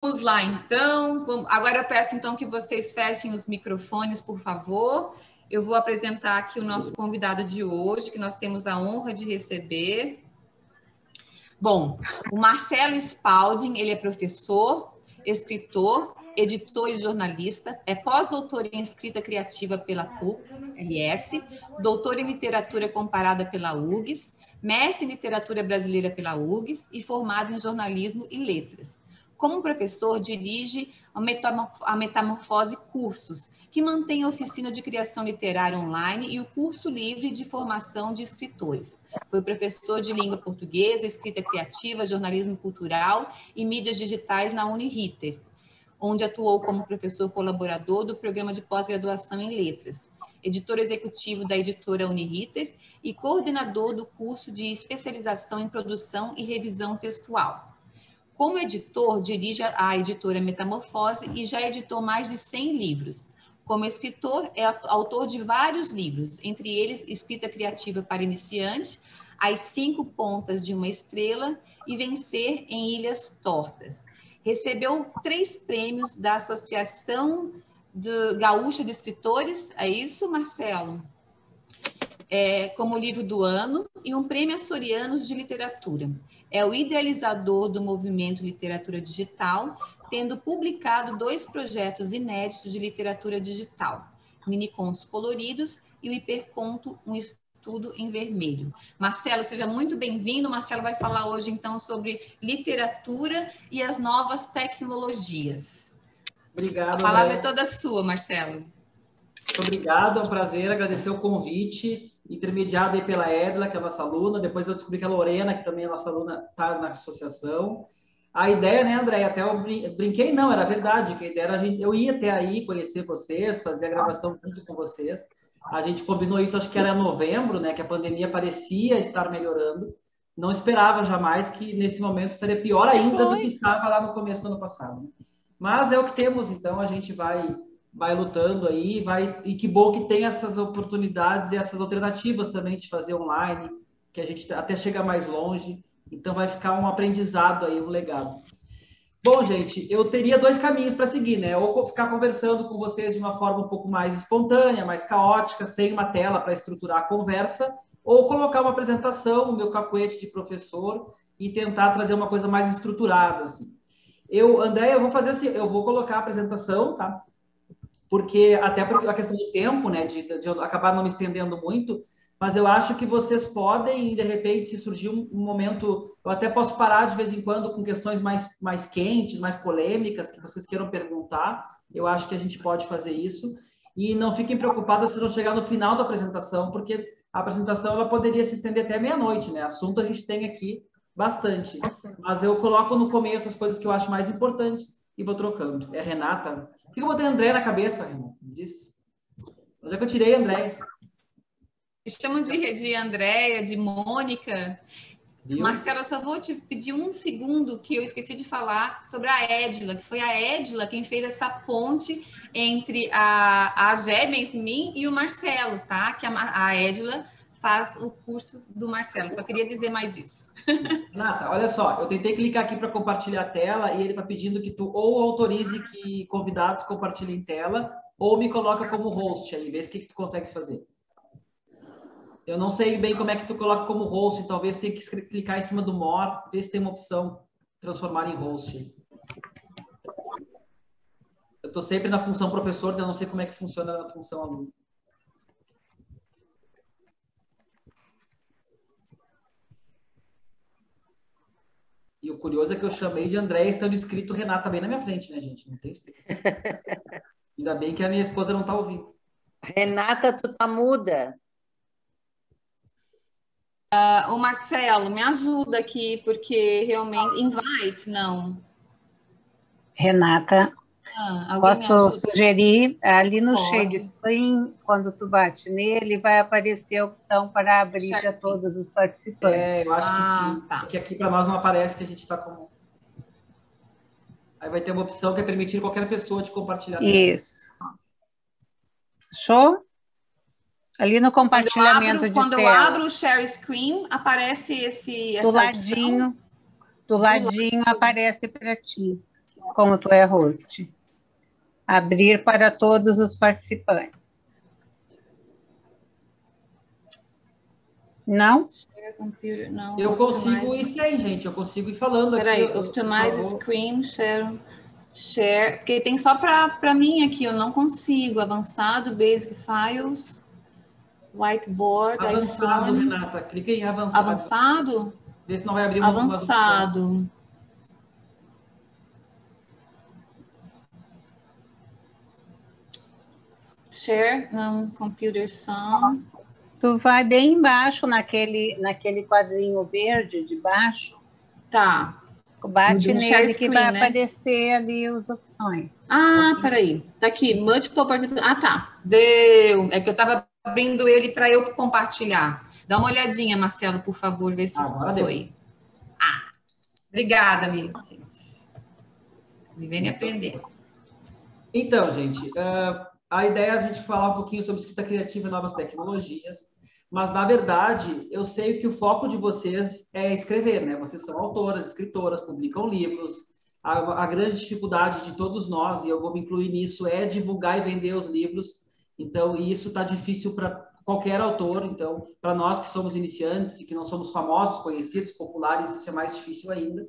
Vamos lá, então. Agora eu peço, então, que vocês fechem os microfones, por favor. Eu vou apresentar aqui o nosso convidado de hoje, que nós temos a honra de receber. Bom, o Marcelo Spalding, ele é professor, escritor, editor e jornalista, é pós-doutor em escrita criativa pela PUC-RS, doutor em literatura comparada pela URGS, mestre em literatura brasileira pela URGS e formado em jornalismo e letras. Como professor, dirige a Metamorfose Cursos, que mantém a oficina de criação literária online e o curso livre de formação de escritores. Foi professor de língua portuguesa, escrita criativa, jornalismo cultural e mídias digitais na Uniriter, onde atuou como professor colaborador do programa de pós-graduação em letras, editor executivo da editora Uniriter e coordenador do curso de especialização em produção e revisão textual. Como editor, dirige a editora Metamorfose e já editou mais de 100 livros. Como escritor, é autor de vários livros, entre eles Escrita Criativa para Iniciante, As 5 Pontas de uma Estrela e Vencer em Ilhas Tortas. Recebeu 3 prêmios da Associação Gaúcha de Escritores, é isso, Marcelo? Como livro do ano e um prêmio Açorianos de Literatura. É o idealizador do movimento Literatura Digital, tendo publicado 2 projetos inéditos de literatura digital, Minicontos Coloridos e o Hiperconto, um estudo em vermelho. Marcelo, seja muito bem-vindo. Marcelo vai falar hoje, então, sobre literatura e as novas tecnologias. Obrigado, a palavra André. É toda sua, Marcelo. Muito obrigado, é um prazer, agradecer o convite, intermediado aí pela Edla, que é a nossa aluna, depois eu descobri que a Lorena, que também é nossa aluna, está na associação. A ideia, né, André, até eu brinquei, não, era verdade, que a ideia era eu ia até aí conhecer vocês, fazer a gravação junto com vocês. A gente combinou isso, acho que era novembro, né, que a pandemia parecia estar melhorando. Não esperava jamais que nesse momento estaria pior ainda do que estava lá no começo do ano passado. Né? Mas é o que temos, então a gente vai lutando aí, e que bom que tem essas oportunidades e essas alternativas também de fazer online, que a gente até chega mais longe, então vai ficar um aprendizado aí, um legado. Bom, gente, eu teria 2 caminhos para seguir, né? Ou ficar conversando com vocês de uma forma um pouco mais espontânea, mais caótica, sem uma tela para estruturar a conversa, ou colocar uma apresentação, o meu cacuete de professor, e tentar trazer uma coisa mais estruturada, assim. André, eu vou fazer assim, eu vou colocar a apresentação, tá? Porque até por a questão do tempo, né, de acabar não me estendendo muito, mas eu acho que vocês podem, de repente, se surgir um momento, eu até posso parar de vez em quando com questões mais quentes, mais polêmicas, que vocês queiram perguntar, eu acho que a gente pode fazer isso, e não fiquem preocupadas se não chegar no final da apresentação, porque a apresentação ela poderia se estender até meia-noite, né, assunto a gente tem aqui bastante, mas eu coloco no começo as coisas que eu acho mais importantes e vou trocando. É Renata... Por que eu botei André na cabeça, Renata? Me diz. Onde é que eu tirei André? Me chamam de Andréia, de Mônica. Viu? Marcelo, eu só vou te pedir um segundo que eu esqueci de falar sobre a Edla, que foi a Edla quem fez essa ponte entre a Gébia, entre mim e o Marcelo, tá? Que a Edla faz o curso do Marcelo. Só queria dizer mais isso. Renata, olha só, eu tentei clicar aqui para compartilhar a tela e ele está pedindo que tu ou autorize que convidados compartilhem tela ou me coloca como host aí, vê o que tu consegue fazer. Eu não sei bem como é que tu coloca como host, talvez tenha que clicar em cima do more, ver se tem uma opção transformar em host. Eu estou sempre na função professor, então eu não sei como é que funciona na função aluno. E o curioso é que eu chamei de André estando escrito Renata bem na minha frente, né, gente? Não tem explicação. Ainda bem que a minha esposa não está ouvindo. Renata, tu tá muda. O Marcelo, me ajuda aqui, porque realmente... Invite, não. Renata, posso sugerir, ali no Shade Screen, quando tu bate nele, vai aparecer a opção para abrir para todos os participantes. Eu acho que sim, tá. Porque aqui para nós não aparece que a gente está como... Aí vai ter uma opção que é permitir qualquer pessoa de compartilhar. Isso. Show? Ali no compartilhamento de tela. Quando eu abro o Share Screen, aparece essa opção? Do ladinho aparece para ti. como tu é host. Abrir para todos os participantes. Não? Não. Eu consigo ir sem, gente. Eu consigo ir falando aqui. Peraí, optimize screen, share. Porque tem só para mim aqui, eu não consigo. Avançado, basic files, whiteboard, avançado, iPhone. Renata. Clica em avançado. Avançado? Vê se não vai abrir avançado. Share, não, computer sound. Tu vai bem embaixo naquele quadrinho verde de baixo. Tá. Bate nele que vai aparecer ali as opções. Ah, peraí. Tá aqui, multiple participants. Ah, tá. Deu. É que eu estava abrindo ele para eu compartilhar. Dá uma olhadinha, Marcelo, por favor, ver se foi. Deu. Ah, obrigada, amiga. Vivendo e aprender. Então, gente, a ideia é a gente falar um pouquinho sobre escrita criativa e novas tecnologias, mas, na verdade, eu sei que o foco de vocês é escrever, né? Vocês são autoras, escritoras, publicam livros. A grande dificuldade de todos nós, e eu vou me incluir nisso, é divulgar e vender os livros. Então, isso está difícil para qualquer autor. Então, para nós que somos iniciantes e que não somos famosos, conhecidos, populares, isso é mais difícil ainda.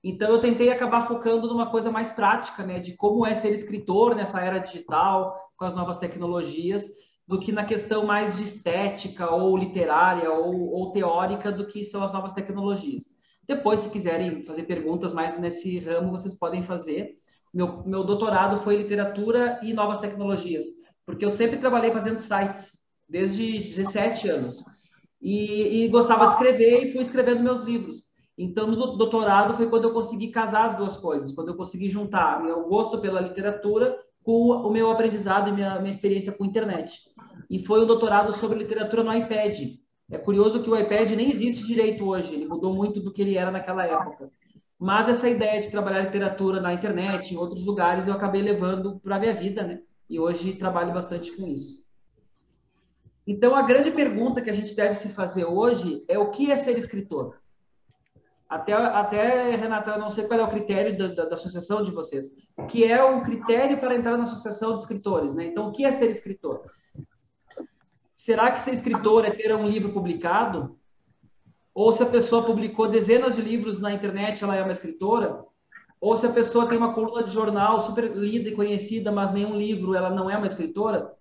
Então, eu tentei acabar focando numa coisa mais prática, né? De como é ser escritor nessa era digital, com as novas tecnologias, do que na questão mais de estética ou literária ou teórica do que são as novas tecnologias. Depois, se quiserem fazer perguntas mais nesse ramo, vocês podem fazer. Meu doutorado foi em literatura e novas tecnologias, porque eu sempre trabalhei fazendo sites, desde 17 anos. E gostava de escrever e fui escrevendo meus livros. Então, no doutorado foi quando eu consegui casar as duas coisas, quando eu consegui juntar meu gosto pela literatura com o meu aprendizado e minha experiência com a internet. E foi um doutorado sobre literatura no iPad. É curioso que o iPad nem existe direito hoje, ele mudou muito do que ele era naquela época. Mas essa ideia de trabalhar literatura na internet, em outros lugares, eu acabei levando para a minha vida, né? E hoje trabalho bastante com isso. Então, a grande pergunta que a gente deve se fazer hoje é o que é ser escritor? Até, Renata, eu não sei qual é o critério da associação de vocês. O que é o critério para entrar na associação de escritores, né? Então, o que é ser escritor? Será que ser escritor é ter um livro publicado? Ou se a pessoa publicou dezenas de livros na internet, ela é uma escritora? Ou se a pessoa tem uma coluna de jornal super lida e conhecida, mas nenhum livro, ela não é uma escritora?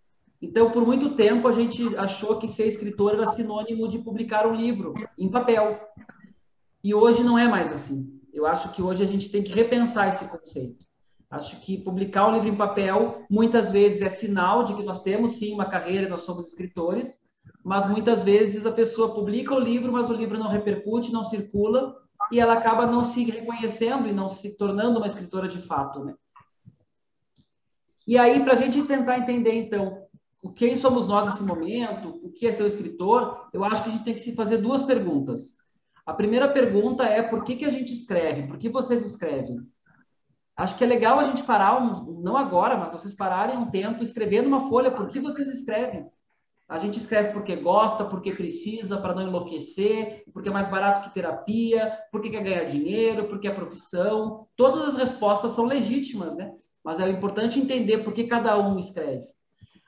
Então, por muito tempo, a gente achou que ser escritor era sinônimo de publicar um livro em papel. E hoje não é mais assim. Eu acho que hoje a gente tem que repensar esse conceito. Acho que publicar um livro em papel, muitas vezes, é sinal de que nós temos, sim, uma carreira, nós somos escritores, mas muitas vezes a pessoa publica o livro, mas o livro não repercute, não circula, e ela acaba não se reconhecendo e não se tornando uma escritora de fato, né? E aí, para a gente tentar entender, então, quem somos nós nesse momento, o que é ser um escritor, eu acho que a gente tem que se fazer duas perguntas. A primeira pergunta é por que a gente escreve? Por que vocês escrevem? Acho que é legal a gente parar, não agora, mas vocês pararem um tempo escrevendo uma folha. Por que vocês escrevem? A gente escreve porque gosta, porque precisa, para não enlouquecer, porque é mais barato que terapia, porque quer ganhar dinheiro, porque é profissão. Todas as respostas são legítimas, né? Mas é importante entender por que cada um escreve.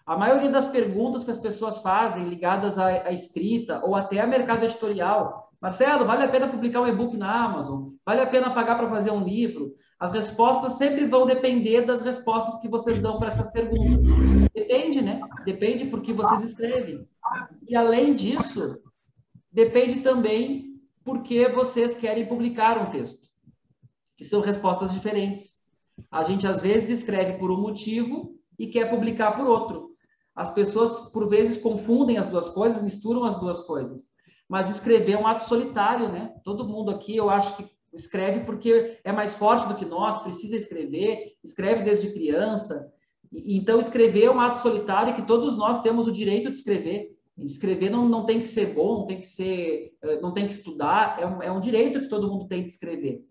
A maioria das perguntas que as pessoas fazem ligadas à escrita ou até a mercado editorial, Marcelo, vale a pena publicar um e-book na Amazon? Vale a pena pagar para fazer um livro? As respostas sempre vão depender das respostas que vocês dão para essas perguntas. Depende, né? Depende porque vocês escrevem. E, além disso, depende também porque vocês querem publicar um texto, que são respostas diferentes. A gente, às vezes, escreve por um motivo e quer publicar por outro. As pessoas, por vezes, confundem as duas coisas, misturam as duas coisas. Mas escrever é um ato solitário, né? Todo mundo aqui, eu acho que escreve porque é mais forte do que nós, precisa escrever, escreve desde criança. Então, escrever é um ato solitário que todos nós temos o direito de escrever. Escrever não tem que ser bom, não tem que estudar, é um direito que todo mundo tem de escrever.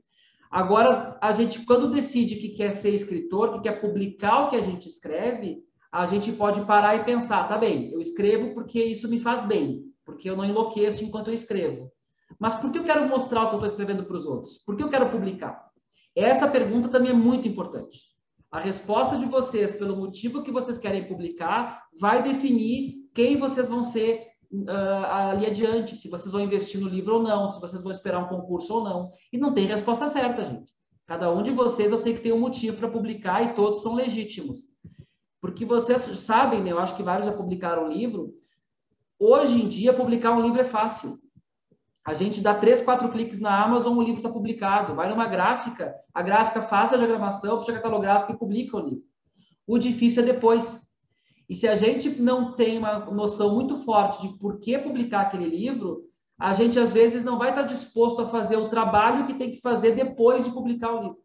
Agora, a gente, quando decide que quer ser escritor, que quer publicar o que a gente escreve, a gente pode parar e pensar, tá bem, eu escrevo porque isso me faz bem, porque eu não enlouqueço enquanto eu escrevo. Mas por que eu quero mostrar o que eu estou escrevendo para os outros? Por que eu quero publicar? Essa pergunta também é muito importante. A resposta de vocês, pelo motivo que vocês querem publicar, vai definir quem vocês vão ser ali adiante, se vocês vão investir no livro ou não, se vocês vão esperar um concurso ou não. E não tem resposta certa, gente. Cada um de vocês, eu sei que tem um motivo para publicar e todos são legítimos. Porque vocês sabem, né, eu acho que vários já publicaram livro, hoje em dia publicar um livro é fácil. A gente dá 3, 4 cliques na Amazon, o livro está publicado. Vai numa gráfica, a gráfica faz a diagramação, ficha catalográfica e publica o livro. O difícil é depois. E se a gente não tem uma noção muito forte de por que publicar aquele livro, a gente às vezes não vai estar disposto a fazer o trabalho que tem que fazer depois de publicar o livro.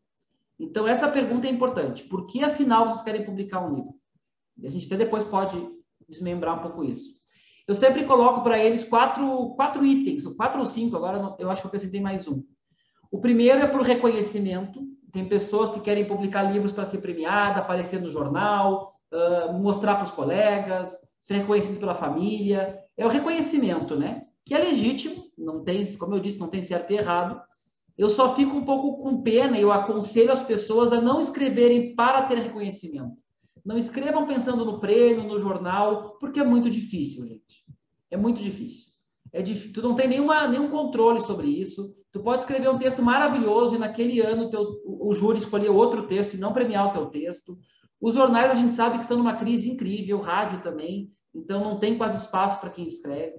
Então, essa pergunta é importante. Por que, afinal, vocês querem publicar um livro? E a gente até depois pode desmembrar um pouco isso. Eu sempre coloco para eles quatro itens, 4 ou 5, agora eu acho que eu acrescentei mais um. O primeiro é para o reconhecimento. Tem pessoas que querem publicar livros para ser premiada, aparecer no jornal, mostrar para os colegas, ser reconhecido pela família. É o reconhecimento, né? Que é legítimo, não tem, como eu disse, não tem certo e errado. Eu só fico um pouco com pena e eu aconselho as pessoas a não escreverem para ter reconhecimento. Não escrevam pensando no prêmio, no jornal, porque é muito difícil, gente. É muito difícil. Tu não tem nenhum controle sobre isso. Tu pode escrever um texto maravilhoso e naquele ano o júri escolher outro texto e não premiar o teu texto. Os jornais a gente sabe que estão numa crise incrível, o rádio também, então não tem quase espaço para quem escreve.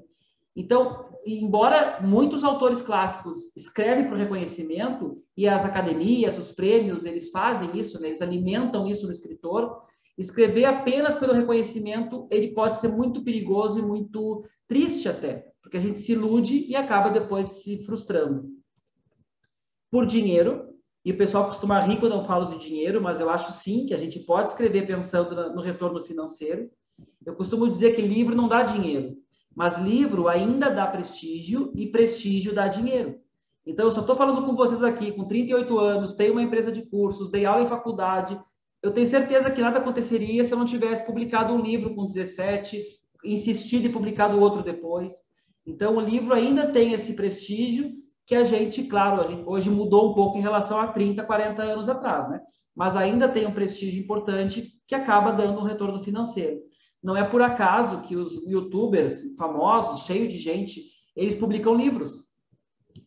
Então, embora muitos autores clássicos escrevem por reconhecimento, e as academias, os prêmios, eles fazem isso, né? Eles alimentam isso no escritor, escrever apenas pelo reconhecimento, ele pode ser muito perigoso e muito triste até, porque a gente se ilude e acaba depois se frustrando. Por dinheiro, e o pessoal costuma rir quando eu falo de dinheiro, mas eu acho sim que a gente pode escrever pensando no retorno financeiro. Eu costumo dizer que livro não dá dinheiro, mas livro ainda dá prestígio e prestígio dá dinheiro. Então, eu só estou falando com vocês aqui, com 38 anos, tenho uma empresa de cursos, dei aula em faculdade. Eu tenho certeza que nada aconteceria se eu não tivesse publicado um livro com 17, insistido e publicado outro depois. Então, o livro ainda tem esse prestígio que a gente, claro, hoje mudou um pouco em relação a 30, 40 anos atrás, né? Mas ainda tem um prestígio importante que acaba dando um retorno financeiro. Não é por acaso que os youtubers famosos, cheios de gente, eles publicam livros,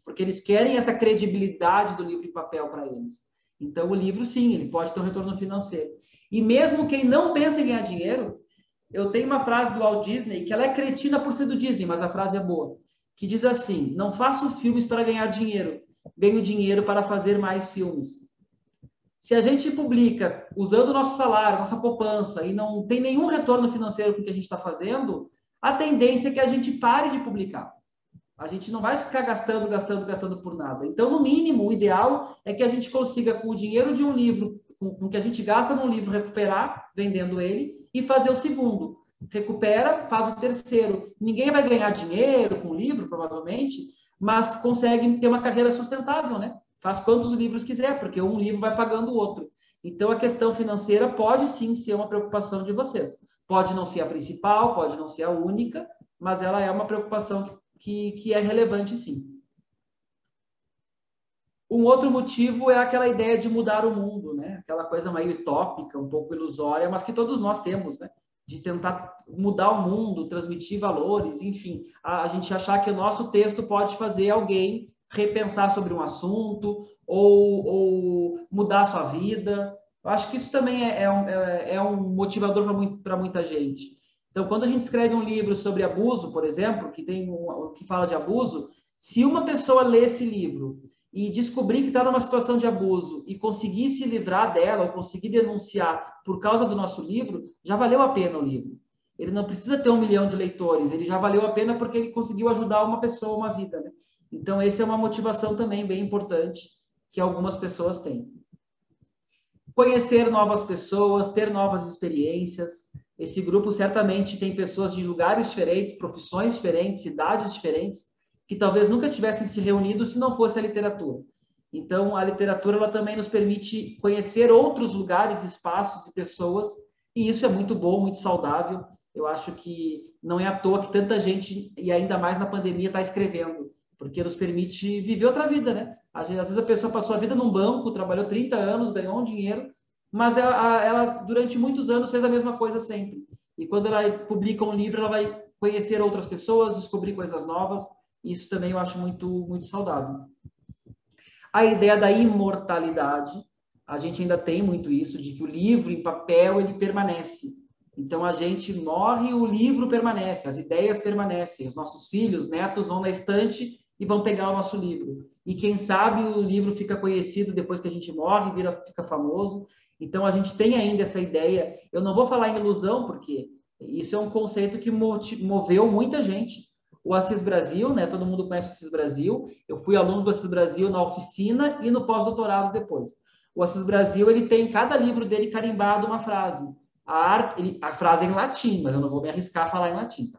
porque eles querem essa credibilidade do livro em papel para eles. Então, o livro, sim, ele pode ter um retorno financeiro. E mesmo quem não pensa em ganhar dinheiro, eu tenho uma frase do Walt Disney, que ela é cretina por ser do Disney, mas a frase é boa, que diz assim: não faço filmes para ganhar dinheiro, ganho dinheiro para fazer mais filmes. Se a gente publica usando o nosso salário, nossa poupança, e não tem nenhum retorno financeiro com o que a gente está fazendo, a tendência é que a gente pare de publicar. A gente não vai ficar gastando por nada. Então, no mínimo, o ideal é que a gente consiga, com o dinheiro de um livro, com o que a gente gasta num livro, recuperar, vendendo ele, e fazer o segundo. Recupera, faz o terceiro. Ninguém vai ganhar dinheiro com o livro, provavelmente, mas consegue ter uma carreira sustentável, né? Faz quantos livros quiser, porque um livro vai pagando o outro. Então, a questão financeira pode sim ser uma preocupação de vocês. Pode não ser a principal, pode não ser a única, mas ela é uma preocupação que é relevante, sim. Um outro motivo é aquela ideia de mudar o mundo, né? Aquela coisa meio utópica, um pouco ilusória, mas que todos nós temos, né? De tentar mudar o mundo, transmitir valores, enfim. A gente achar que o nosso texto pode fazer alguém repensar sobre um assunto ou mudar a sua vida. Eu acho que isso também é um motivador para muita gente. Então, quando a gente escreve um livro sobre abuso, por exemplo, que fala de abuso, se uma pessoa lê esse livro e descobrir que está numa situação de abuso e conseguir se livrar dela ou conseguir denunciar por causa do nosso livro, já valeu a pena o livro. Ele não precisa ter 1 milhão de leitores, ele já valeu a pena porque ele conseguiu ajudar uma pessoa, uma vida, né? Então, essa é uma motivação também bem importante que algumas pessoas têm. Conhecer novas pessoas, ter novas experiências. Esse grupo certamente tem pessoas de lugares diferentes, profissões diferentes, cidades diferentes, que talvez nunca tivessem se reunido se não fosse a literatura. Então, a literatura ela também nos permite conhecer outros lugares, espaços e pessoas, e isso é muito bom, muito saudável. Eu acho que não é à toa que tanta gente, e ainda mais na pandemia, está escrevendo, porque nos permite viver outra vida, né? Às vezes a pessoa passou a vida num banco, trabalhou 30 anos, ganhou um dinheiro, mas ela durante muitos anos fez a mesma coisa sempre. E quando ela publica um livro, ela vai conhecer outras pessoas, descobrir coisas novas. Isso também eu acho muito, muito saudável. A ideia da imortalidade, a gente ainda tem muito isso, de que o livro em papel, ele permanece. Então, a gente morre, o livro permanece, as ideias permanecem, os nossos filhos, netos vão na estante e vão pegar o nosso livro. E quem sabe o livro fica conhecido depois que a gente morre, fica famoso. Então, a gente tem ainda essa ideia. Eu não vou falar em ilusão, porque isso é um conceito que moveu muita gente. O Assis Brasil, né? Todo mundo conhece o Assis Brasil. Eu fui aluno do Assis Brasil na oficina e no pós-doutorado depois. O Assis Brasil, ele tem em cada livro dele carimbado uma frase. A frase é em latim, mas eu não vou me arriscar a falar em latim.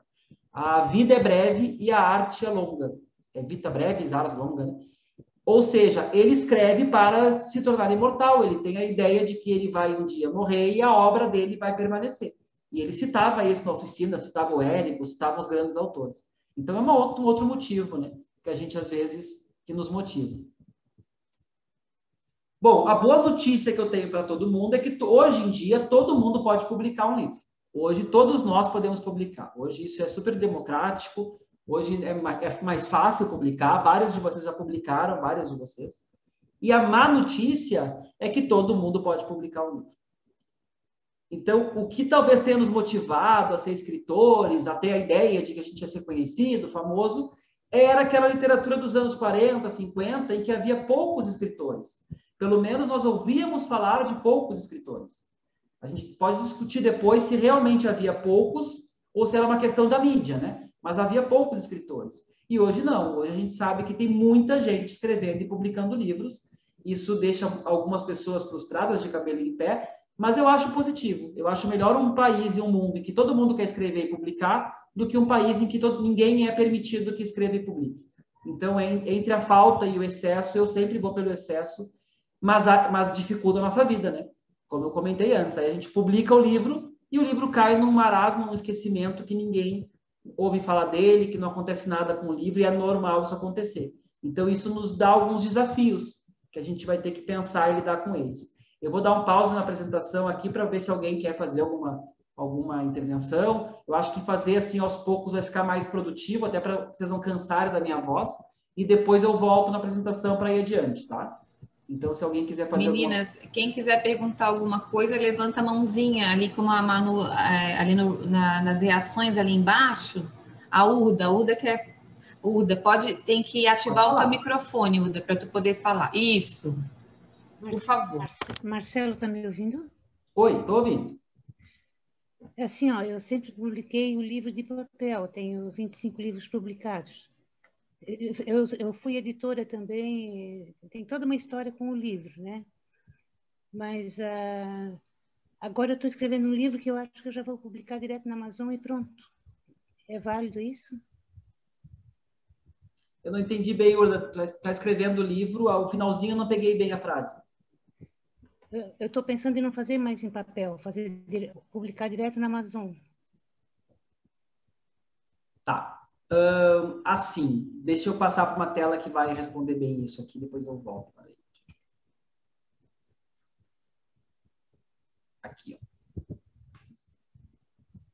A vida é breve e a arte é longa. É vita brevis, ars longa, né? Ou seja, ele escreve para se tornar imortal. Ele tem a ideia de que ele vai um dia morrer e a obra dele vai permanecer. E ele citava isso na oficina, citava o Érico, citava os grandes autores. Então, é um outro motivo, né? Que a gente, às vezes, que nos motiva. Bom, a boa notícia que eu tenho para todo mundo é que hoje em dia todo mundo pode publicar um livro. Hoje todos nós podemos publicar. Hoje isso é super democrático. Hoje é mais fácil publicar. Vários de vocês já publicaram, várias de vocês. E a má notícia é que todo mundo pode publicar um livro. Então, o que talvez tenha nos motivado a ser escritores, a ter a ideia de que a gente ia ser conhecido, famoso, era aquela literatura dos anos 40, 50, em que havia poucos escritores. Pelo menos nós ouvíamos falar de poucos escritores. A gente pode discutir depois se realmente havia poucos ou se era uma questão da mídia, né? Mas havia poucos escritores. E hoje não. Hoje a gente sabe que tem muita gente escrevendo e publicando livros. Isso deixa algumas pessoas frustradas de cabelo em pé, mas eu acho positivo. Eu acho melhor um país e um mundo em que todo mundo quer escrever e publicar do que um país em que ninguém é permitido que escreva e publique. Então, entre a falta e o excesso, eu sempre vou pelo excesso, mas dificulta a nossa vida, né? Como eu comentei antes, aí a gente publica o livro e o livro cai num marasmo, num esquecimento que ninguém ouve falar dele, que não acontece nada com o livro e é normal isso acontecer. Então, isso nos dá alguns desafios que a gente vai ter que pensar e lidar com eles. Eu vou dar um pause na apresentação aqui para ver se alguém quer fazer alguma intervenção. Eu acho que fazer assim aos poucos vai ficar mais produtivo, até para vocês não cansarem da minha voz. E depois eu volto na apresentação para ir adiante, tá? Então, se alguém quiser fazer Meninas, quem quiser perguntar alguma coisa, levanta a mãozinha ali, como a Manu, ali nas reações ali embaixo. A Urda que é... Urda, tem que ativar o teu microfone, Urda, para tu poder falar. Isso. Por favor. Marcelo, está me ouvindo? Oi, estou ouvindo. É assim, ó, eu sempre publiquei um livro de papel, tenho 25 livros publicados. Eu fui editora também, tem toda uma história com o livro, né? Mas agora eu estou escrevendo um livro que eu acho que eu já vou publicar direto na Amazon e pronto. É válido isso? Eu não entendi bem, Urda. Tu está escrevendo o livro, ao finalzinho eu não peguei bem a frase. Eu estou pensando em não fazer mais em papel, publicar direto na Amazon. Tá. Assim, deixa eu passar para uma tela que vai responder bem isso aqui, depois eu volto. Aqui, ó.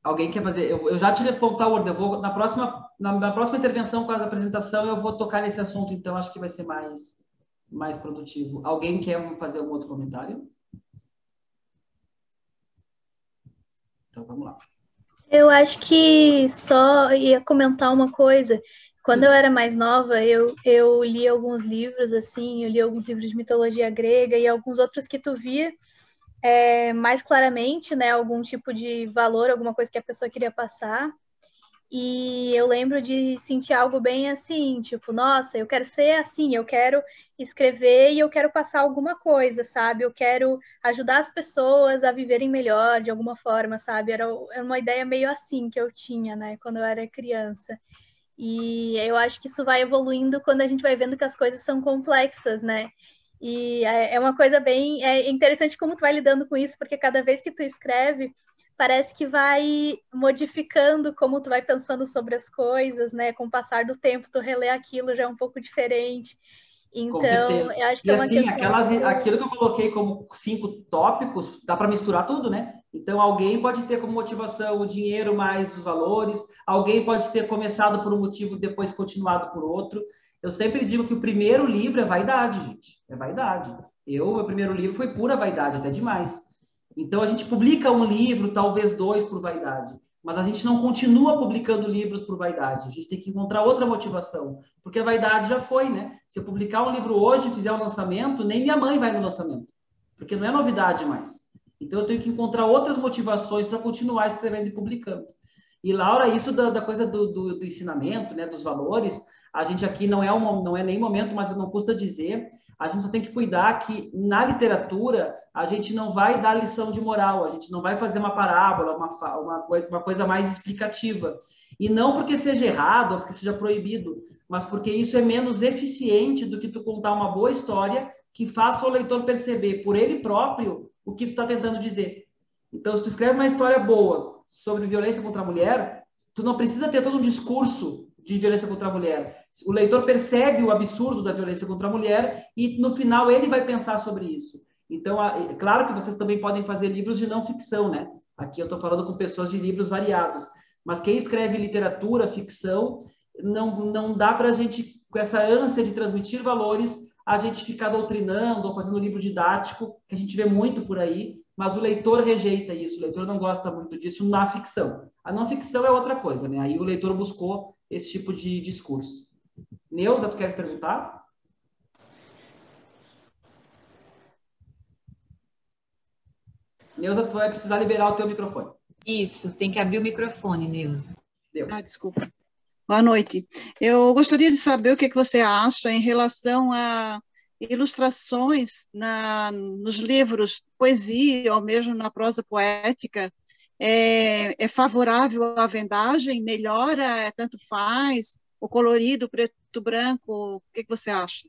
Alguém quer fazer? Eu já te respondo, tá, Urda? Eu vou, na próxima intervenção com a apresentação, eu vou tocar nesse assunto, então acho que vai ser mais produtivo. Alguém quer fazer algum outro comentário? Então, vamos lá. Eu acho que só ia comentar uma coisa. Quando eu era mais nova, eu li alguns livros, assim, eu li alguns livros de mitologia grega e alguns outros que tu via mais claramente, né, algum tipo de valor, alguma coisa que a pessoa queria passar. E eu lembro de sentir algo bem assim, tipo, nossa, eu quero ser assim, eu quero escrever e eu quero passar alguma coisa, sabe? Eu quero ajudar as pessoas a viverem melhor de alguma forma, sabe? Era uma ideia meio assim que eu tinha, né, quando eu era criança. E eu acho que isso vai evoluindo quando a gente vai vendo que as coisas são complexas, né? E é uma coisa bem interessante como tu vai lidando com isso, porque cada vez que tu escreve, parece que vai modificando como tu vai pensando sobre as coisas, né? Com o passar do tempo, tu relê aquilo já é um pouco diferente. Com Então, certeza. eu acho que E é uma assim, questão muito... aquilo que eu coloquei como 5 tópicos, dá para misturar tudo, né? Então, alguém pode ter como motivação o dinheiro mais os valores, alguém pode ter começado por um motivo, depois continuado por outro. Eu sempre digo que o primeiro livro é vaidade, gente. É vaidade. Meu primeiro livro foi pura vaidade, até demais. Então, a gente publica um livro, talvez 2 por vaidade, mas a gente não continua publicando livros por vaidade. A gente tem que encontrar outra motivação, porque a vaidade já foi, né? Se eu publicar um livro hoje e fizer um lançamento, nem minha mãe vai no lançamento, porque não é novidade mais. Então, eu tenho que encontrar outras motivações para continuar escrevendo e publicando. E, Laura, isso da coisa do ensinamento, né, dos valores, a gente aqui não é nem momento, mas não custa dizer, a gente só tem que cuidar que na literatura a gente não vai dar lição de moral, a gente não vai fazer uma parábola, uma coisa mais explicativa. E não porque seja errado ou porque seja proibido, mas porque isso é menos eficiente do que tu contar uma boa história que faça o leitor perceber por ele próprio o que tu está tentando dizer. Então, se tu escreve uma história boa sobre violência contra a mulher, tu não precisa ter todo um discurso de violência contra a mulher. O leitor percebe o absurdo da violência contra a mulher e, no final, ele vai pensar sobre isso. Então, é claro que vocês também podem fazer livros de não ficção, né? Aqui eu estou falando com pessoas de livros variados. Mas quem escreve literatura, ficção, não dá para a gente, com essa ânsia de transmitir valores, a gente ficar doutrinando ou fazendo um livro didático, que a gente vê muito por aí, mas o leitor rejeita isso, o leitor não gosta muito disso na ficção. A não ficção é outra coisa, né? Aí o leitor buscou esse tipo de discurso. Neuza, tu queres perguntar? Neuza, tu vai precisar liberar o teu microfone. Isso, tem que abrir o microfone, Neuza. Desculpa. Boa noite. Eu gostaria de saber o que você acha em relação a ilustrações nos livros, poesia ou mesmo na prosa poética. É favorável à vendagem? Melhora? Tanto faz? O colorido, preto e branco? O que você acha?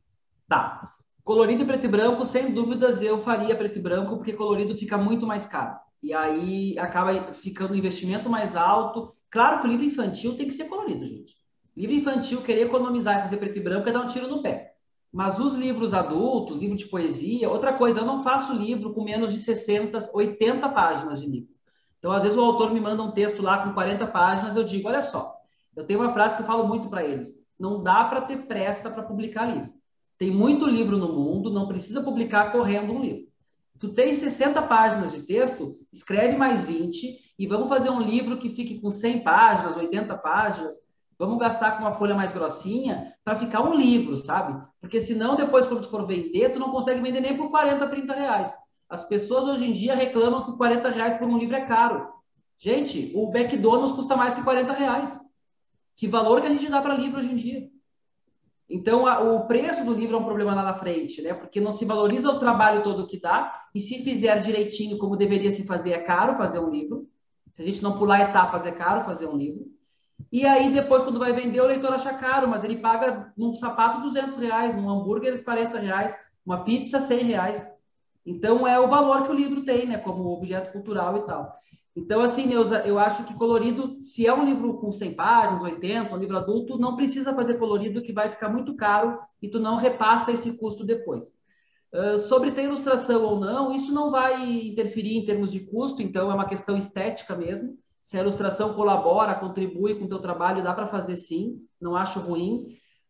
Tá. Colorido e preto e branco, sem dúvidas, eu faria preto e branco, porque colorido fica muito mais caro. E aí acaba ficando um investimento mais alto. Claro que o livro infantil tem que ser colorido, gente. Livro infantil, querer economizar e fazer preto e branco é dar um tiro no pé. Mas os livros adultos, livro de poesia, outra coisa, eu não faço livro com menos de 60, 80 páginas de livro. Então, às vezes, o autor me manda um texto lá com 40 páginas, eu digo, olha só, eu tenho uma frase que eu falo muito para eles, não dá para ter pressa para publicar livro. Tem muito livro no mundo, não precisa publicar correndo um livro. Tu tem 60 páginas de texto, escreve mais 20 e vamos fazer um livro que fique com 100 páginas, 80 páginas. Vamos gastar com uma folha mais grossinha para ficar um livro, sabe? Porque senão depois, quando tu for vender, tu não consegue vender nem por 40, 30 reais. As pessoas hoje em dia reclamam que 40 reais por um livro é caro. Gente, o McDonald's custa mais que 40 reais. Que valor que a gente dá para livro hoje em dia? Então, o preço do livro é um problema lá na frente, né? Porque não se valoriza o trabalho todo que dá, e se fizer direitinho como deveria se fazer, é caro fazer um livro. Se a gente não pular etapas, é caro fazer um livro. E aí, depois, quando vai vender, o leitor acha caro, mas ele paga num sapato 200 reais, num hambúrguer 40 reais, uma pizza 100 reais. Então, é o valor que o livro tem, né? Como objeto cultural e tal. Então, assim, Neuza, eu acho que colorido, se é um livro com 100 páginas, 80, um livro adulto, não precisa fazer colorido, que vai ficar muito caro e tu não repassa esse custo depois. Sobre ter ilustração ou não, isso não vai interferir em termos de custo, então é uma questão estética mesmo. Se a ilustração colabora, contribui com o teu trabalho, dá para fazer sim, não acho ruim,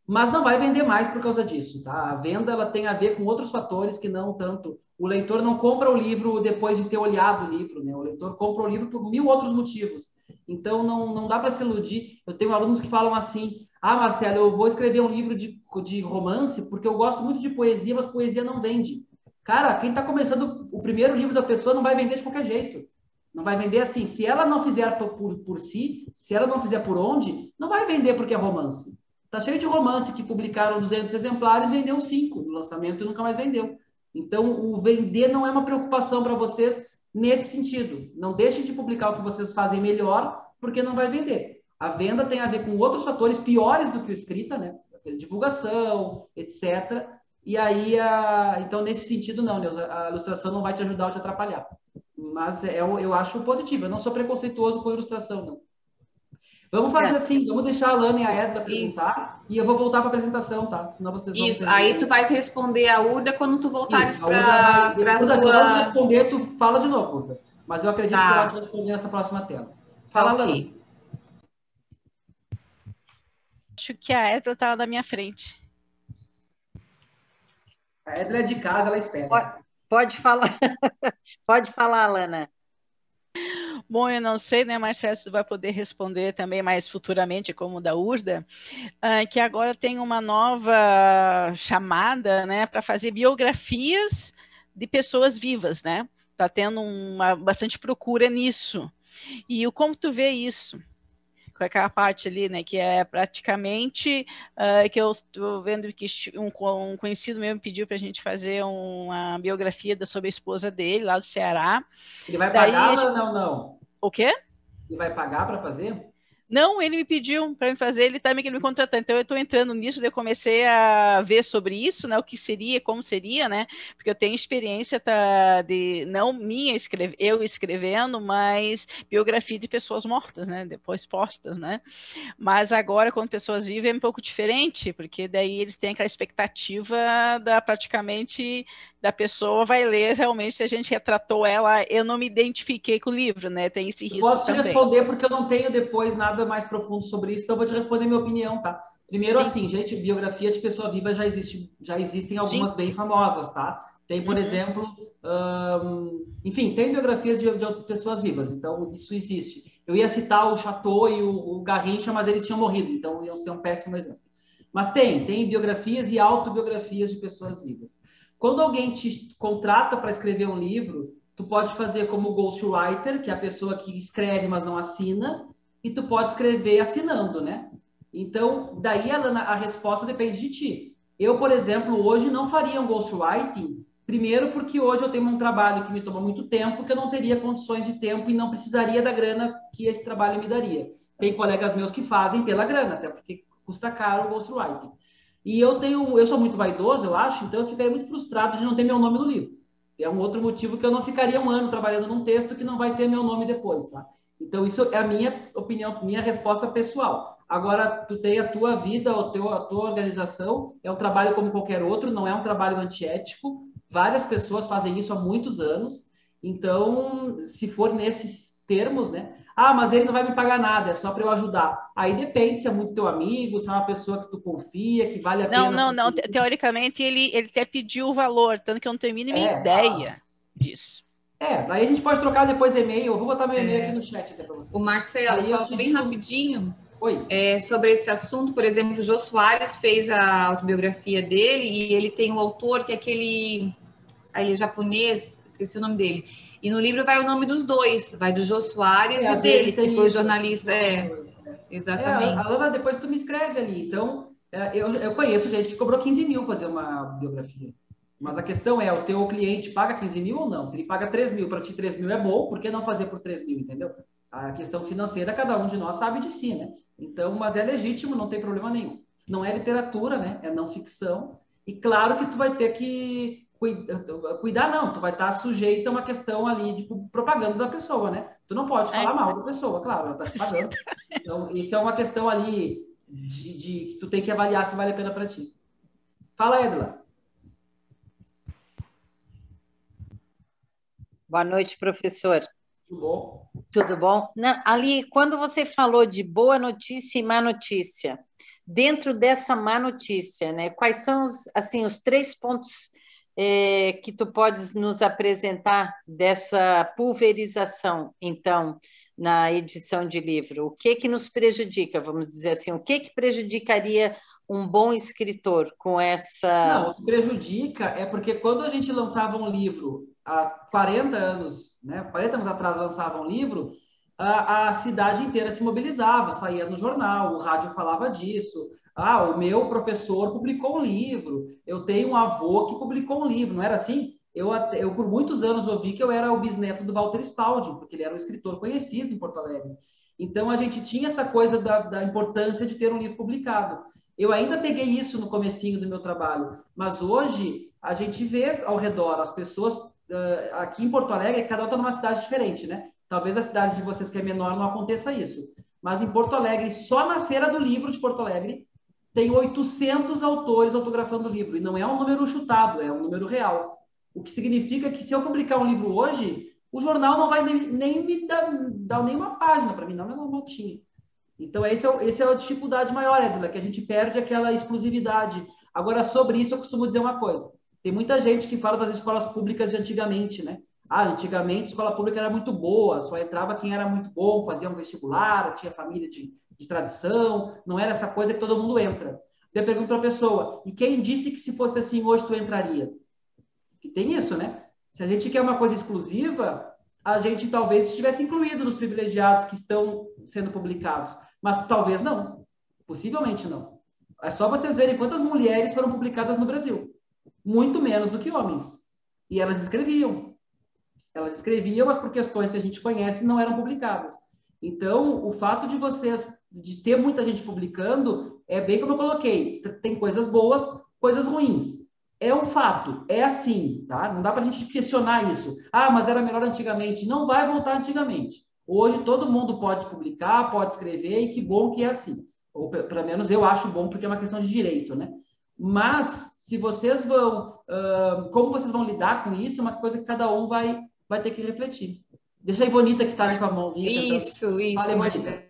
mas não vai vender mais por causa disso, tá? A venda, ela tem a ver com outros fatores que não tanto. O leitor não compra o livro depois de ter olhado o livro, né? O leitor compra o livro por 1000 outros motivos. Então, não dá para se iludir. Eu tenho alunos que falam assim, Marcelo, eu vou escrever um livro de romance porque eu gosto muito de poesia, mas poesia não vende. Cara, quem está começando o primeiro livro da pessoa não vai vender de qualquer jeito. Não vai vender assim. Se ela não fizer por si, se ela não fizer por onde, não vai vender porque é romance. Tá cheio de romance que publicaram 200 exemplares, vendeu 5 no lançamento e nunca mais vendeu. Então, o vender não é uma preocupação para vocês nesse sentido. Não deixem de publicar o que vocês fazem melhor, porque não vai vender. A venda tem a ver com outros fatores piores do que o escrita, né? Divulgação, etc. E aí, então, nesse sentido, não, Neuza, a ilustração não vai te ajudar ou te atrapalhar. Mas eu acho positivo. Eu não sou preconceituoso com a ilustração, não. Vamos fazer assim, vamos deixar a Alana e a Edla perguntar e eu vou voltar para a apresentação, tá? Senão vocês vão... Isso, aí tu vais responder a Urda quando tu voltares para a sua... Se eu não responder, tu fala de novo, Urda. Mas eu acredito que ela vai responder nessa próxima tela. Fala, Alana. Acho que a Edla estava na minha frente. A Edla é de casa, ela espera. Pode falar. Pode falar, Alana. Bom, eu não sei, né, Marcelo, se tu vai poder responder também mais futuramente, como o da Urda, que agora tem uma nova chamada, né, para fazer biografias de pessoas vivas, né? Está tendo bastante procura nisso. E como tu vê isso? Com aquela parte ali, né, que é praticamente, que eu estou vendo que um conhecido meu me pediu para a gente fazer uma biografia sobre a esposa dele, lá do Ceará. Ele vai pagar ou não? O quê? Ele vai pagar para fazer? Não, ele me pediu para me fazer, ele também quer me contratar, então eu estou entrando nisso, eu comecei a ver sobre isso, né, o que seria, como seria, né, porque eu tenho experiência de, não minha, eu escrevendo, mas biografia de pessoas mortas, né, depois postas, né, mas agora, quando pessoas vivem, é um pouco diferente, porque daí eles têm aquela expectativa praticamente da pessoa vai ler realmente se a gente retratou ela. Eu não me identifiquei com o livro, né? Tem esse risco. Posso te responder porque eu não tenho depois nada mais profundo sobre isso, então eu vou te responder minha opinião, tá? Primeiro, assim, gente, biografia de pessoa viva já existem algumas bem famosas, tá? Tem, por exemplo, enfim, tem biografias de pessoas vivas, então isso existe. Eu ia citar o Chateau e o Garrincha, mas eles tinham morrido, então iam ser um péssimo exemplo. Mas tem biografias e autobiografias de pessoas vivas. Quando alguém te contrata para escrever um livro, tu pode fazer como ghostwriter, que é a pessoa que escreve, mas não assina, e tu pode escrever assinando, né? Então, daí, Alana, a resposta depende de ti. Eu, por exemplo, hoje não faria um ghostwriting, primeiro porque hoje eu tenho um trabalho que me toma muito tempo, que eu não teria condições de tempo e não precisaria da grana que esse trabalho me daria. Tem colegas meus que fazem pela grana, até porque custa caro o ghostwriting. E eu sou muito vaidoso, eu acho, então eu ficaria muito frustrado de não ter meu nome no livro. É um outro motivo que eu não ficaria um ano trabalhando num texto que não vai ter meu nome depois, tá? Então, isso é a minha opinião, minha resposta pessoal. Agora, tu tem a tua vida, a tua organização, é um trabalho como qualquer outro, não é um trabalho antiético. Várias pessoas fazem isso há muitos anos. Então, se for nesses termos, né? Ah, mas ele não vai me pagar nada, é só para eu ajudar. Aí depende se é muito teu amigo, se é uma pessoa que tu confia, que vale a pena. Não. Teoricamente, ele até pediu o valor, tanto que eu não tenho a mínima ideia disso. Daí a gente pode trocar depois e-mail. Eu vou botar meu e-mail aqui no chat até para você. O Marcelo, só bem rapidinho. Oi. Sobre esse assunto, por exemplo, o Jô Soares fez a autobiografia dele e ele tem um autor que é aquele japonês, esqueci o nome dele. E no livro vai o nome dos dois, vai do Jô Soares e dele, que foi o jornalista. Exatamente. Alana, depois tu me escreve ali. Então, eu conheço gente que cobrou 15 mil fazer uma biografia. Mas a questão é, o teu cliente paga 15 mil ou não? Se ele paga 3 mil, para ti 3 mil é bom, por que não fazer por 3 mil, entendeu? A questão financeira, cada um de nós sabe de si, né? Então, mas é legítimo, não tem problema nenhum. Não é literatura, né? É não ficção. E claro que tu vai ter que cuidar, não. Tu vai estar sujeito a uma questão ali de propaganda da pessoa, né? Tu não pode falar mal da pessoa, claro, ela está te pagando. Então, isso é uma questão ali que tu tem que avaliar se vale a pena para ti. Fala, Edla. Boa noite, professor. Tudo bom? Tudo bom? Não, ali, quando você falou de boa notícia e má notícia, dentro dessa má notícia, né, quais são os 3 pontos que tu podes nos apresentar dessa pulverização, então, na edição de livro? O que nos prejudica, vamos dizer assim? O que prejudicaria um bom escritor com essa... Não, o que prejudica é porque quando a gente lançava um livro há 40 anos, né, 40 anos atrás lançava um livro, a cidade inteira se mobilizava, saía no jornal, o rádio falava disso. Ah, o meu professor publicou um livro, eu tenho um avô que publicou um livro, não era assim? Eu por muitos anos ouvi que eu era o bisneto do Walter Spalding, porque ele era um escritor conhecido em Porto Alegre. Então, a gente tinha essa coisa da importância de ter um livro publicado. Eu ainda peguei isso no comecinho do meu trabalho, mas hoje a gente vê ao redor, as pessoas aqui em Porto Alegre, cada um está numa cidade diferente, né? Talvez a cidade de vocês que é menor não aconteça isso. mas em Porto Alegre, só na Feira do Livro de Porto Alegre, tem 800 autores autografando o livro. E não é um número chutado, é um número real. O que significa que se eu publicar um livro hoje, o jornal não vai nem me dar nenhuma página para mim, não é uma notinha. Então, essa é a dificuldade maior, Edila, que a gente perde aquela exclusividade. Agora, sobre isso, eu costumo dizer uma coisa. Tem muita gente que fala das escolas públicas de antigamente, né? Antigamente a escola pública era muito boa, só entrava quem era muito bom, fazia um vestibular, tinha família de tradição, não era essa coisa que todo mundo entra. Eu pergunto para a pessoa, e quem disse que se fosse assim hoje tu entraria? E tem isso, né? Se a gente quer uma coisa exclusiva, a gente talvez estivesse incluído nos privilegiados que estão sendo publicados, mas talvez não, possivelmente não. É só vocês verem quantas mulheres foram publicadas no Brasil, muito menos do que homens. E elas escreviam, mas por questões que a gente conhece não eram publicadas. Então, o fato de ter muita gente publicando, é bem como eu coloquei, tem coisas boas, coisas ruins. É um fato, é assim, tá? Não dá para a gente questionar isso. Mas era melhor antigamente. Não vai voltar antigamente. Hoje todo mundo pode publicar, pode escrever, e que bom que é assim. Ou pelo menos eu acho bom, porque é uma questão de direito, né? Mas, se vocês como vocês vão lidar com isso, é uma coisa que cada um vai ter que refletir. Deixa a Ivonita que está ali com a mãozinha. Isso. Fala, Ivonita.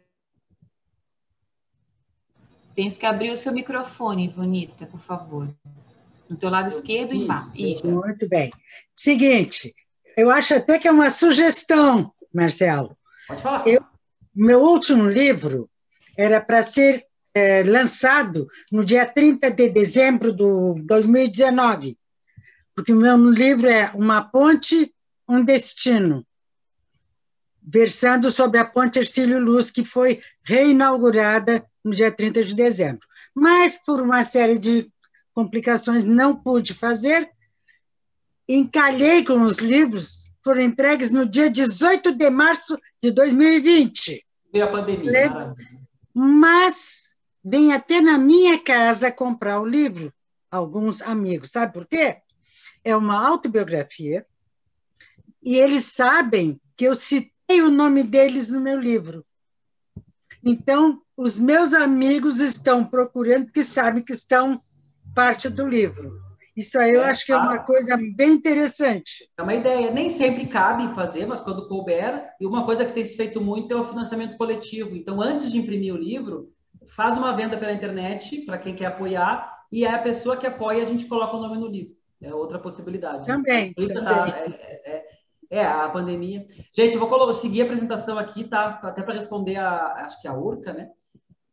Tem que abrir o seu microfone, Ivonita, por favor. No teu lado esquerdo e embaixo. Muito bem. Seguinte, eu acho até que é uma sugestão, Marcelo. Pode falar. Meu último livro era para ser lançado no dia 30 de dezembro de 2019, porque o meu livro é Uma Ponte, um Destino, versando sobre a Ponte Hercílio Luz, que foi reinaugurada no dia 30 de dezembro. Mas, por uma série de complicações, não pude fazer, encalhei com os livros, foram entregues no dia 18 de março de 2020. Veio a pandemia. Mas vem até na minha casa comprar o livro, alguns amigos. Sabe por quê? É uma autobiografia, e eles sabem que eu citei o nome deles no meu livro. Então, os meus amigos estão procurando, porque sabem que estão parte do livro. Isso aí eu acho que é uma coisa bem interessante. É uma ideia. Nem sempre cabe fazer, mas quando couber, e uma coisa que tem se feito muito é o financiamento coletivo. Então, antes de imprimir o livro, faz uma venda pela internet, para quem quer apoiar, e é a pessoa que apoia, a gente coloca o nome no livro. É outra possibilidade. Também. A pandemia. Gente, eu vou seguir a apresentação aqui, tá? Até para responder acho que a Urca, né?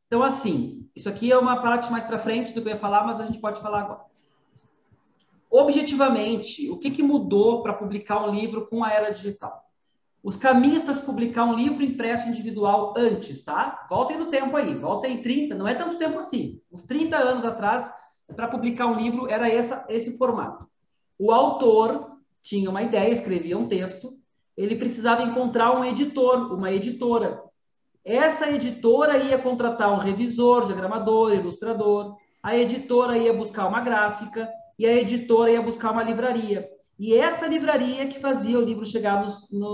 Então, assim, isso aqui é uma parte mais para frente do que eu ia falar, mas a gente pode falar agora. Objetivamente, o que mudou para publicar um livro com a era digital? Os caminhos para se publicar um livro impresso individual antes, tá? Voltem no tempo aí, voltem 30, não é tanto tempo assim. Uns 30 anos atrás, para publicar um livro, era esse formato. O autor tinha uma ideia, escrevia um texto, ele precisava encontrar um editor, uma editora. Essa editora ia contratar um revisor, diagramador, ilustrador, a editora ia buscar uma gráfica e a editora ia buscar uma livraria. E essa livraria que fazia o livro chegar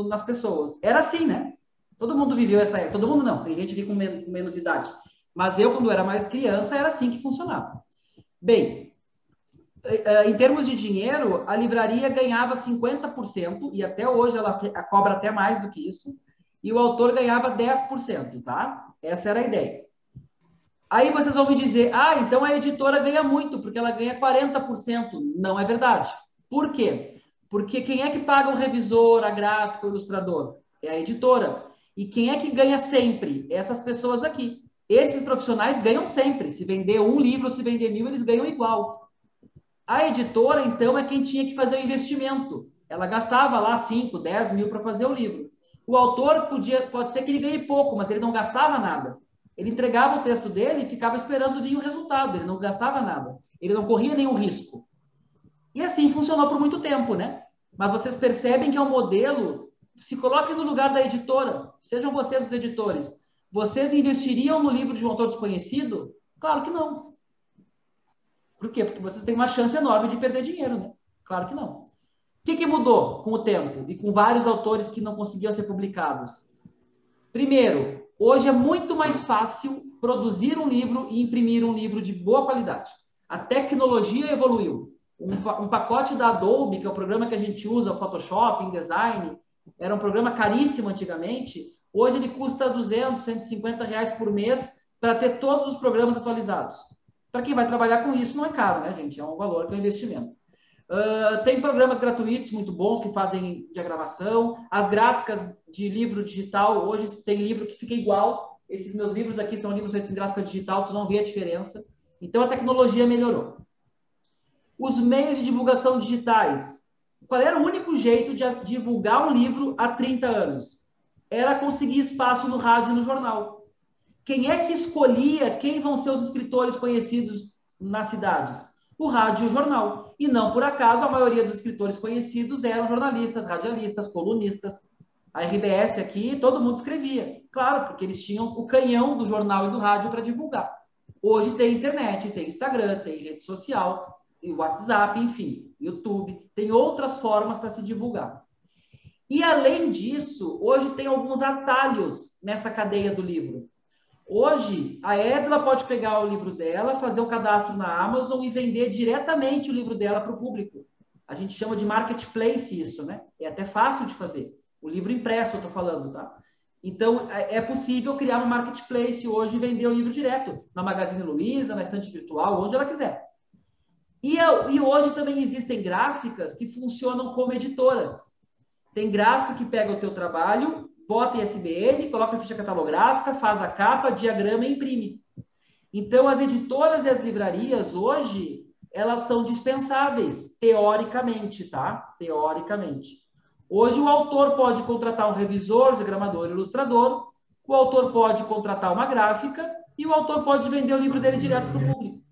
nas pessoas. Era assim, né? Todo mundo viveu essa época. Todo mundo não, tem gente aqui com menos idade. Mas eu, quando era mais criança, era assim que funcionava. Bem, em termos de dinheiro, a livraria ganhava 50%, e até hoje ela cobra até mais do que isso, e o autor ganhava 10%, tá? Essa era a ideia. Aí vocês vão me dizer, então a editora ganha muito, porque ela ganha 40%. Não é verdade. Por quê? Porque quem é que paga o revisor, a gráfica, o ilustrador? É a editora. E quem é que ganha sempre? Essas pessoas aqui. Esses profissionais ganham sempre. Se vender um livro, se vender 1000, eles ganham igual. A editora, então, é quem tinha que fazer o investimento. Ela gastava lá 5, 10 mil para fazer o livro. O autor pode ser que ele ganhe pouco, mas ele não gastava nada. Ele entregava o texto dele e ficava esperando vir o resultado. Ele não gastava nada. Ele não corria nenhum risco. E assim funcionou por muito tempo, né? Mas vocês percebem que é um modelo... Se coloquem no lugar da editora. Sejam vocês os editores. Vocês investiriam no livro de um autor desconhecido? Claro que não. Por quê? Porque vocês têm uma chance enorme de perder dinheiro, né? Claro que não. O que mudou com o tempo e com vários autores que não conseguiam ser publicados? Primeiro, hoje é muito mais fácil produzir um livro e imprimir um livro de boa qualidade. A tecnologia evoluiu. Um pacote da Adobe, que é o programa que a gente usa, Photoshop, InDesign, era um programa caríssimo antigamente. Hoje ele custa 200, 150 reais por mês para ter todos os programas atualizados. Para quem vai trabalhar com isso, não é caro, né, gente? É um valor que é um investimento. Tem programas gratuitos muito bons que fazem diagramação. As gráficas de livro digital, hoje tem livro que fica igual. Esses meus livros aqui são livros feitos em gráfica digital, tu não vê a diferença. Então, a tecnologia melhorou. Os meios de divulgação digitais. Qual era o único jeito de divulgar um livro há 30 anos? Era conseguir espaço no rádio e no jornal. Quem é que escolhia quem vão ser os escritores conhecidos nas cidades? O rádio e o jornal. E não por acaso, a maioria dos escritores conhecidos eram jornalistas, radialistas, colunistas. A RBS aqui, todo mundo escrevia. Claro, porque eles tinham o canhão do jornal e do rádio para divulgar. Hoje tem internet, tem Instagram, tem rede social, tem WhatsApp, enfim, YouTube. Tem outras formas para se divulgar. E, além disso, hoje tem alguns atalhos nessa cadeia do livro. Hoje, a Edla pode pegar o livro dela, fazer o cadastro na Amazon e vender diretamente o livro dela para o público. A gente chama de marketplace isso, né? É até fácil de fazer. O livro impresso, eu estou falando, tá? Então, é possível criar um marketplace hoje e vender o livro direto na Magazine Luiza, na estante virtual, onde ela quiser. E hoje também existem gráficas que funcionam como editoras. Tem gráfico que pega o teu trabalho, bota em ISBN, coloca a ficha catalográfica, faz a capa, diagrama e imprime. Então, as editoras e as livrarias, hoje, elas são dispensáveis, teoricamente, tá? Teoricamente. Hoje, o autor pode contratar um revisor, diagramador, ilustrador, o autor pode contratar uma gráfica e o autor pode vender o livro dele direto para o público.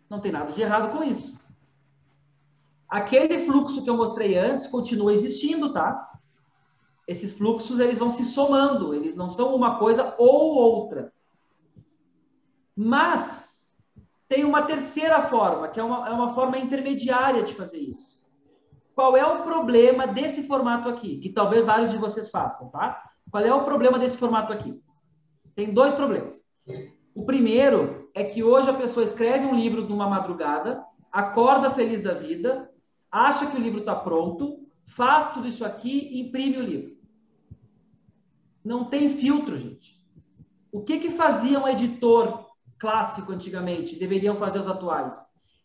Não tem nada de errado com isso. Aquele fluxo que eu mostrei antes continua existindo, tá? Esses fluxos, eles vão se somando, eles não são uma coisa ou outra. Mas tem uma terceira forma, que é uma forma intermediária de fazer isso. Qual é o problema desse formato aqui? Que talvez vários de vocês façam, tá? Qual é o problema desse formato aqui? Tem dois problemas. O primeiro é que hoje a pessoa escreve um livro numa madrugada, acorda feliz da vida, acha que o livro está pronto, faz tudo isso aqui e imprime o livro. Não tem filtro, gente. O que fazia um editor clássico antigamente? Deveriam fazer os atuais.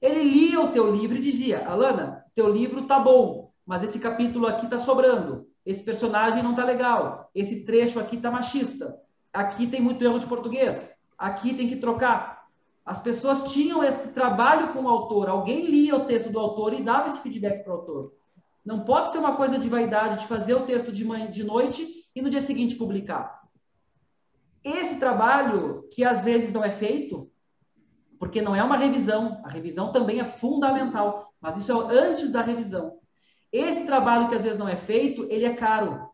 Ele lia o teu livro e dizia: Alana, teu livro tá bom, mas esse capítulo aqui tá sobrando. Esse personagem não tá legal. Esse trecho aqui tá machista. Aqui tem muito erro de português. Aqui tem que trocar. As pessoas tinham esse trabalho com o autor. Alguém lia o texto do autor e dava esse feedback para o autor. Não pode ser uma coisa de vaidade de fazer o texto de noite e no dia seguinte publicar. Esse trabalho, que às vezes não é feito, porque não é uma revisão, a revisão também é fundamental, mas isso é antes da revisão. Esse trabalho que às vezes não é feito, ele é caro.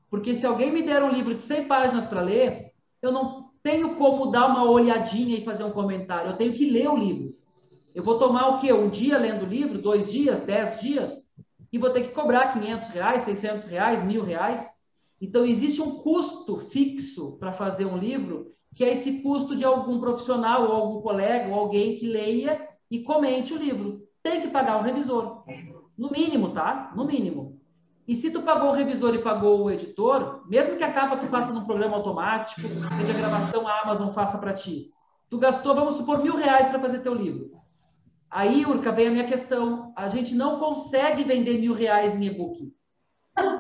Porque se alguém me der um livro de 100 páginas para ler, eu não tenho como dar uma olhadinha e fazer um comentário, eu tenho que ler o livro. Eu vou tomar o quê? Um dia lendo o livro? 2 dias? 10 dias? E vou ter que cobrar 500 reais, 600 reais, 1.000 reais. Então, existe um custo fixo para fazer um livro, que é esse custo de algum profissional, ou algum colega, ou alguém que leia e comente o livro. Tem que pagar um revisor. No mínimo, tá? No mínimo. E se tu pagou o revisor e pagou o editor, mesmo que a capa tu faça num programa automático, que a diagramação a Amazon faça para ti, tu gastou, vamos supor, 1.000 reais para fazer teu livro. Aí, Urca, vem a minha questão. A gente não consegue vender 1.000 reais em e-book.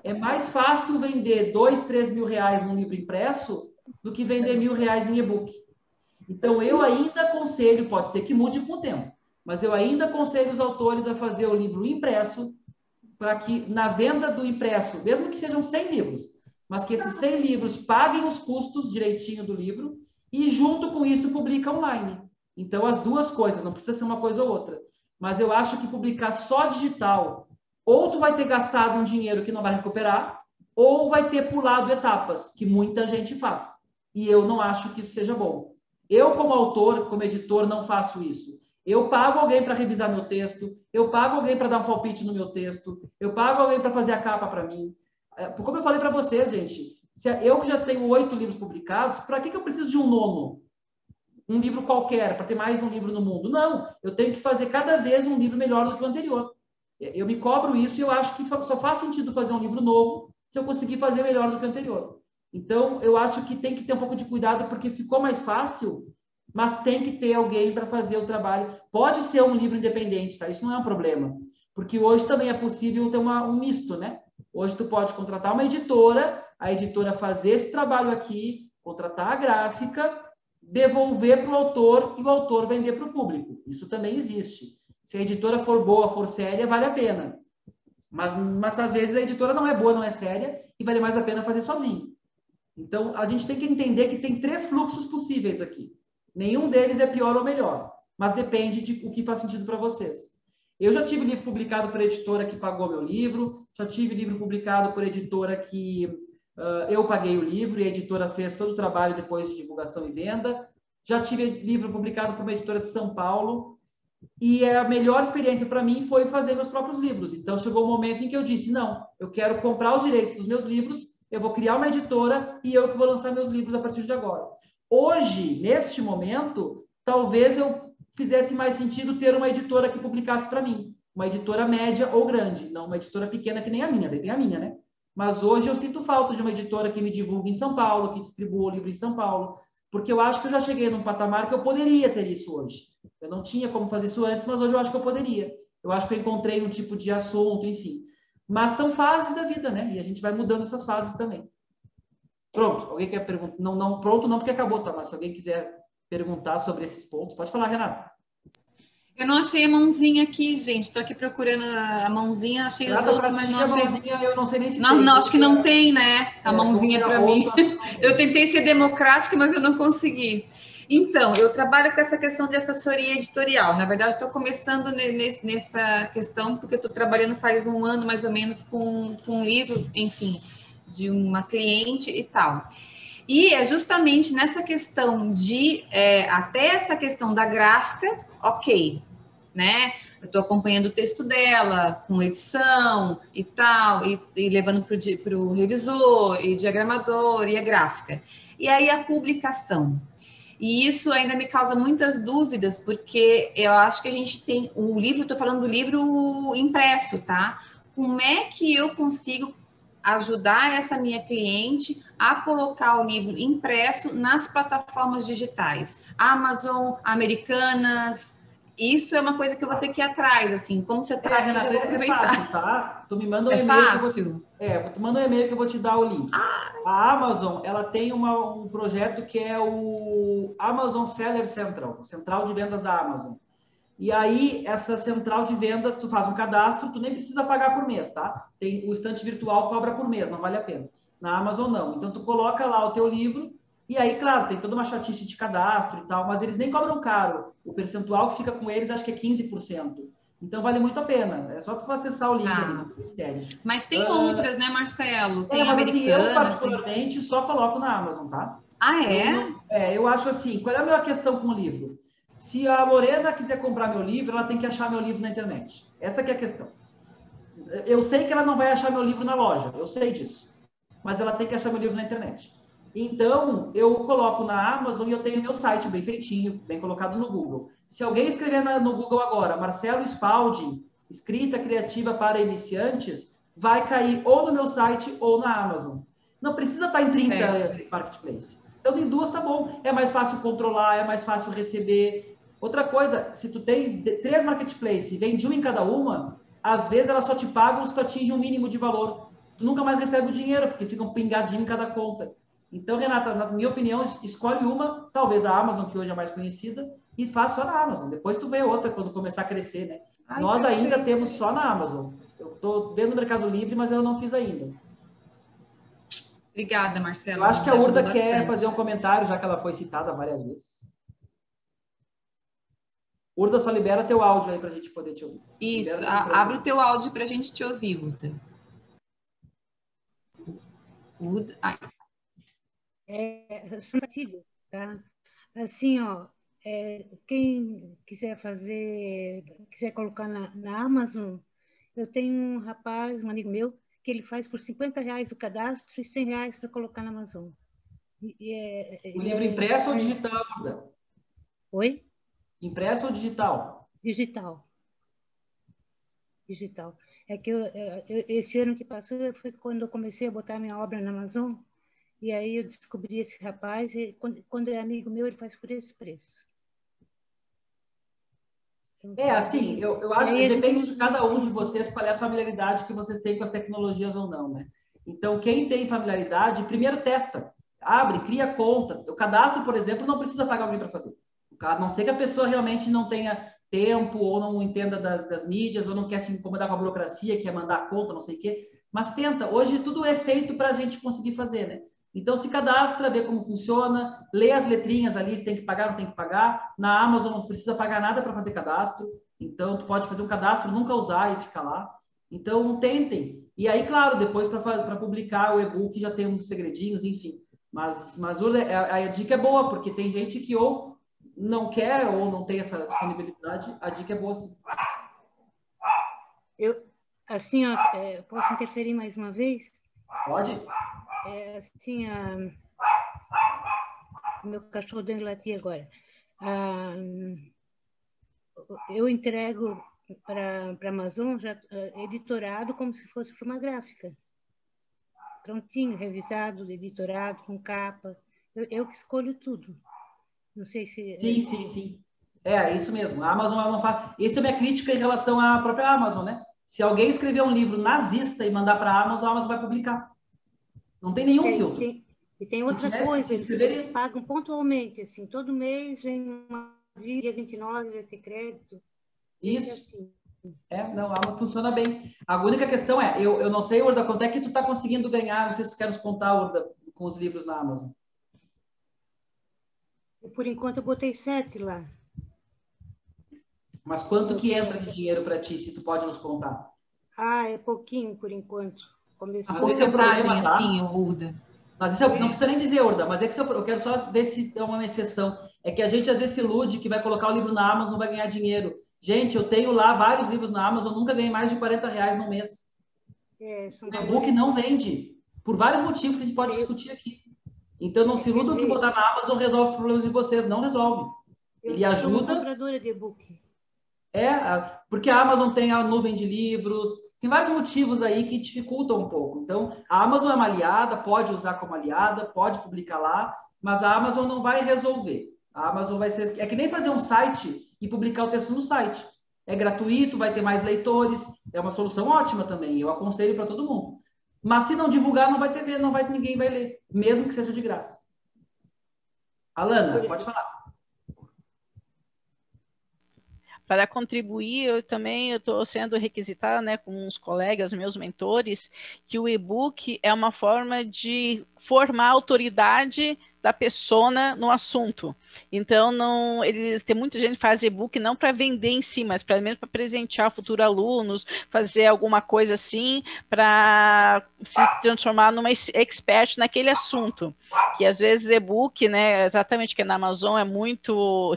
É mais fácil vender 2, 3 mil reais num livro impresso do que vender 1.000 reais em e-book. Então, eu ainda aconselho, pode ser que mude com o tempo, mas eu ainda aconselho os autores a fazer o livro impresso, para que na venda do impresso, mesmo que sejam 100 livros, mas que esses 100 livros paguem os custos direitinho do livro e, junto com isso, publica online. Então, as duas coisas, não precisa ser uma coisa ou outra. Mas eu acho que publicar só digital, ou tu vai ter gastado um dinheiro que não vai recuperar, ou vai ter pulado etapas, que muita gente faz. E eu não acho que isso seja bom. Eu, como autor, como editor, não faço isso. Eu pago alguém para revisar meu texto, eu pago alguém para dar um palpite no meu texto, eu pago alguém para fazer a capa para mim. Como eu falei para vocês, gente, Eu já tenho 8 livros publicados, para que eu preciso de um nono? Um livro qualquer, para ter mais um livro no mundo? Não, eu tenho que fazer cada vez um livro melhor do que o anterior. Eu me cobro isso e eu acho que só faz sentido fazer um livro novo se eu conseguir fazer melhor do que o anterior. Então, eu acho que tem que ter um pouco de cuidado, porque ficou mais fácil, mas tem que ter alguém para fazer o trabalho. Pode ser um livro independente, tá? Isso não é um problema, porque hoje também é possível ter um misto, né? Hoje tu pode contratar uma editora, a editora fazer esse trabalho aqui, contratar a gráfica, devolver para o autor e o autor vender para o público. Isso também existe. Se a editora for boa, for séria, vale a pena. Mas às vezes a editora não é boa, não é séria, e vale mais a pena fazer sozinho. Então, a gente tem que entender que tem 3 fluxos possíveis aqui. Nenhum deles é pior ou melhor, mas depende de o que faz sentido para vocês. Eu já tive livro publicado por editora que pagou meu livro, já tive livro publicado por editora que eu paguei o livro e a editora fez todo o trabalho depois de divulgação e venda. Já tive livro publicado por uma editora de São Paulo e a melhor experiência para mim foi fazer meus próprios livros. Então, chegou um momento em que eu disse, não, eu quero comprar os direitos dos meus livros, eu vou criar uma editora e eu que vou lançar meus livros a partir de agora. Hoje, neste momento, talvez eu fizesse mais sentido ter uma editora que publicasse para mim. Uma editora média ou grande, não uma editora pequena que nem a minha, daí tem a minha, né? Mas hoje eu sinto falta de uma editora que me divulgue em São Paulo, que distribua o livro em São Paulo, porque eu acho que eu já cheguei num patamar que eu poderia ter isso hoje. Eu não tinha como fazer isso antes, mas hoje eu acho que eu poderia. Eu acho que eu encontrei um tipo de assunto, enfim. Mas são fases da vida, né? E a gente vai mudando essas fases também. Pronto, alguém quer perguntar? Não, pronto não, porque acabou, tá? Mas se alguém quiser perguntar sobre esses pontos, pode falar, Renata. Eu não achei a mãozinha aqui, gente. Estou aqui procurando a mãozinha, achei os outros, mas não achei. Mãozinha, eu não sei nem se não, tem. Não, acho que não tem, né? A mãozinha para mim. Eu tem. tentei ser democrática, mas eu não consegui. Então, eu trabalho com essa questão de assessoria editorial. Na verdade, estou começando nessa questão, porque estou trabalhando faz um ano, mais ou menos, com um livro, enfim, de uma cliente e tal. E é justamente nessa questão de, até essa questão da gráfica, ok, né? Eu estou acompanhando o texto dela, com edição e tal, e levando para o revisor, e diagramador, e a gráfica. E aí a publicação. E isso ainda me causa muitas dúvidas, porque eu acho que a gente tem o livro, estou falando do livro impresso, tá? Como é que eu consigo ajudar essa minha cliente a colocar o livro impresso nas plataformas digitais? Amazon, Americanas, isso é uma coisa que eu vou ter que ir atrás, assim, como você está aqui, já vou aproveitar. É fácil, tá? Tu me manda um e-mail. Fácil? Tu manda um e-mail que eu vou te dar o link. A Amazon, ela tem um projeto que é o Amazon Seller Central, Central de Vendas da Amazon. E aí, essa central de vendas, tu faz um cadastro, tu nem precisa pagar por mês, tá? O estante virtual cobra por mês, não vale a pena. Na Amazon, não. Então, tu coloca lá o teu livro, e aí, claro, tem toda uma chatice de cadastro e tal, mas eles nem cobram caro. O percentual que fica com eles, acho que é 15%. Então, vale muito a pena. É só tu acessar o link ali do Ministério. Mas tem outras, né, Marcelo? Tem mas Americanas. Assim, eu, particularmente, só coloco na Amazon, tá? Ah, é? Eu acho assim, qual é a minha questão com o livro? Se a Lorena quiser comprar meu livro, ela tem que achar meu livro na internet. Essa que é a questão. Eu sei que ela não vai achar meu livro na loja, eu sei disso. Mas ela tem que achar meu livro na internet. Então, eu coloco na Amazon e eu tenho meu site bem feitinho, bem colocado no Google. Se alguém escrever no Google agora, Marcelo Spalding, escrita criativa para iniciantes, vai cair ou no meu site ou na Amazon. Não precisa estar em 30 marketplace. Então, em 2 tá bom. É mais fácil controlar, é mais fácil receber. Outra coisa, se tu tem 3 marketplaces e vende um em cada uma, às vezes elas só te pagam se tu atinge um mínimo de valor. Tu nunca mais recebe o dinheiro, porque fica um pingadinho em cada conta. Então, Renata, na minha opinião, escolhe uma, talvez a Amazon, que hoje é mais conhecida, e faz só na Amazon. Depois tu vê outra quando começar a crescer, né? Nós ainda temos só na Amazon. Eu estou vendo o Mercado Livre, mas eu não fiz ainda. Obrigada, Marcelo. Eu acho que a Urda quer fazer um comentário, já que ela foi citada várias vezes. Urda, só libera teu áudio aí para a gente poder te ouvir. Isso, abre o teu áudio para a gente te ouvir, Urda. Urda. Tá? Assim, ó, quem quiser quiser colocar na Amazon, eu tenho um rapaz, um amigo meu, que ele faz por R$ 50 o cadastro e R$ 100 para colocar na Amazon. O livro impresso ou digital, Urda? Oi? Impresso ou digital? Digital. Digital. É que esse ano que passou foi quando eu comecei a botar minha obra na Amazon, e aí eu descobri esse rapaz, e quando é amigo meu, ele faz por esse preço. Então, assim, eu acho que depende de cada um de vocês qual é a familiaridade que vocês têm com as tecnologias ou não, né? Então, quem tem familiaridade, primeiro testa, abre, cria conta. O cadastro, por exemplo, não precisa pagar alguém para fazer. A não ser que a pessoa realmente não tenha tempo ou não entenda das mídias ou não quer se incomodar com a burocracia, quer mandar a conta, não sei o quê. Mas tenta. Hoje tudo é feito para a gente conseguir fazer, né? Então se cadastra, vê como funciona, lê as letrinhas ali, se tem que pagar, não tem que pagar. Na Amazon não precisa pagar nada para fazer cadastro. Então tu pode fazer um cadastro, nunca usar e ficar lá. Então tentem. E aí, claro, depois para publicar o e-book já tem uns segredinhos, enfim. Mas a dica é boa, porque tem gente que ou não quer ou não tem essa disponibilidade, a dica é boa sim. Assim, posso interferir mais uma vez? Pode. Assim, meu cachorro dando latir agora. Eu entrego para a Amazon já editorado como se fosse para uma gráfica. Prontinho, revisado, editorado, com capa. Eu que escolho tudo. Não sei se... Sim. É isso mesmo. A Amazon ela não faz... Essa é a minha crítica em relação à própria Amazon, né? Se alguém escrever um livro nazista e mandar para a Amazon vai publicar. Não tem nenhum filtro. E tem outra coisa, eles pagam pontualmente, assim, todo mês vem dia 29, vai ter crédito. Isso. Não, a Amazon funciona bem. A única questão eu não sei, Urda, quanto é que tu está conseguindo ganhar? Não sei se tu quer nos contar, Urda, com os livros na Amazon. Por enquanto eu botei 7 lá. Mas quanto que entra de dinheiro para ti, se tu pode nos contar? É pouquinho por enquanto. A porcentagem, assim, Urda. Mas isso não precisa nem dizer, Urda, mas é que eu quero só ver se é uma exceção. É que a gente às vezes se ilude que vai colocar o livro na Amazon, vai ganhar dinheiro. Gente, eu tenho lá vários livros na Amazon, nunca ganhei mais de R$40 no mês. O e-book não vende, por vários motivos que a gente pode discutir aqui. Então não se iludam que botar na Amazon resolve os problemas de vocês, não resolve. Ele ajuda. Eu sou uma compradora de e-book. Porque a Amazon tem a nuvem de livros, tem vários motivos aí que dificultam um pouco. Então, a Amazon é uma aliada, pode usar como aliada, pode publicar lá, mas a Amazon não vai resolver. A Amazon vai ser... É que nem fazer um site e publicar o texto no site. É gratuito, vai ter mais leitores, é uma solução ótima também, eu aconselho para todo mundo. Mas se não divulgar, ninguém vai ler, mesmo que seja de graça. Alana, pode falar. Para contribuir, eu estou sendo requisitada, né, com uns colegas, meus mentores, que o e-book é uma forma de formar a autoridade da persona no assunto. Então, tem muita gente que faz e-book não para vender em si, mas mesmo para presentear futuros alunos, fazer alguma coisa assim, para se transformar numa expert naquele assunto. Que às vezes e-book, né, exatamente que na Amazon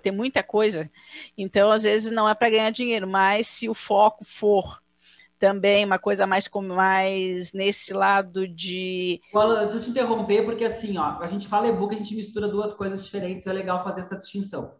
tem muita coisa, então às vezes não é para ganhar dinheiro, mas se o foco for também uma coisa mais nesse lado de... Deixa eu te interromper, porque assim, a gente fala e-book, a gente mistura duas coisas diferentes, é legal fazer essa distinção.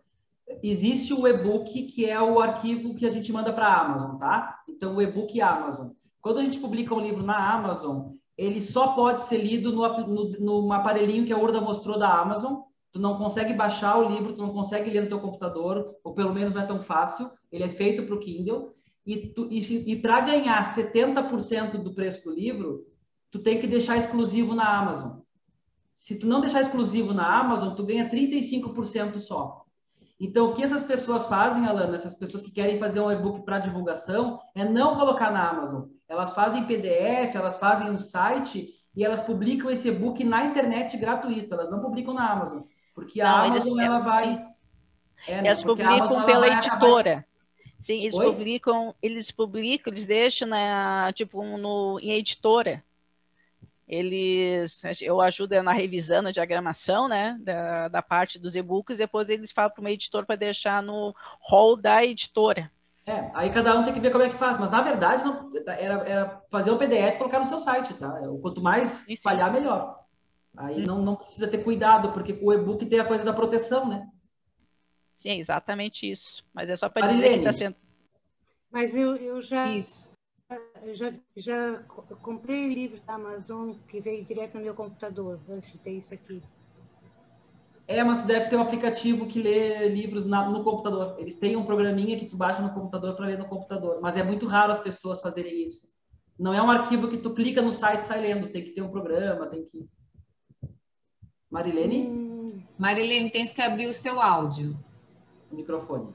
Existe o e-book, que é o arquivo que a gente manda para a Amazon, tá? Então, o e-book Amazon. Quando a gente publica um livro na Amazon, ele só pode ser lido no aparelhinho que a Urda mostrou da Amazon. Tu não consegue baixar o livro, tu não consegue ler no teu computador, ou pelo menos não é tão fácil. Ele é feito para o Kindle. E para ganhar 70% do preço do livro, tu tem que deixar exclusivo na Amazon. Se tu não deixar exclusivo na Amazon, tu ganha 35% só. Então, o que essas pessoas fazem, Alana, essas pessoas que querem fazer um e-book para divulgação, é não colocar na Amazon. Elas fazem PDF, elas fazem um site e elas publicam esse e-book na internet gratuito. Elas não publicam na Amazon. Porque a Amazon, ela vai... Elas publicam pela editora. Sim, eles publicam, eles deixam em editora. Eu ajudo na revisão, na diagramação, né, da parte dos e-books, depois eles falam para uma editora para deixar no hall da editora. Aí cada um tem que ver como é que faz, mas na verdade não, era fazer um PDF e colocar no seu site, tá? Quanto mais espalhar, melhor. Aí não precisa ter cuidado, porque o e-book tem a coisa da proteção, né? Sim, é exatamente isso. Mas é só para dizer que está sendo... Mas eu já... Isso. Já comprei livro da Amazon que veio direto no meu computador, antes de ter isso aqui. Mas tu deve ter um aplicativo que lê livros no computador. Eles têm um programinha que tu baixa no computador para ler no computador. Mas é muito raro as pessoas fazerem isso. Não é um arquivo que tu clica no site e sai lendo. Tem que ter um programa, tem que... Marilene? Marilene, tens que abrir o seu áudio. O microfone.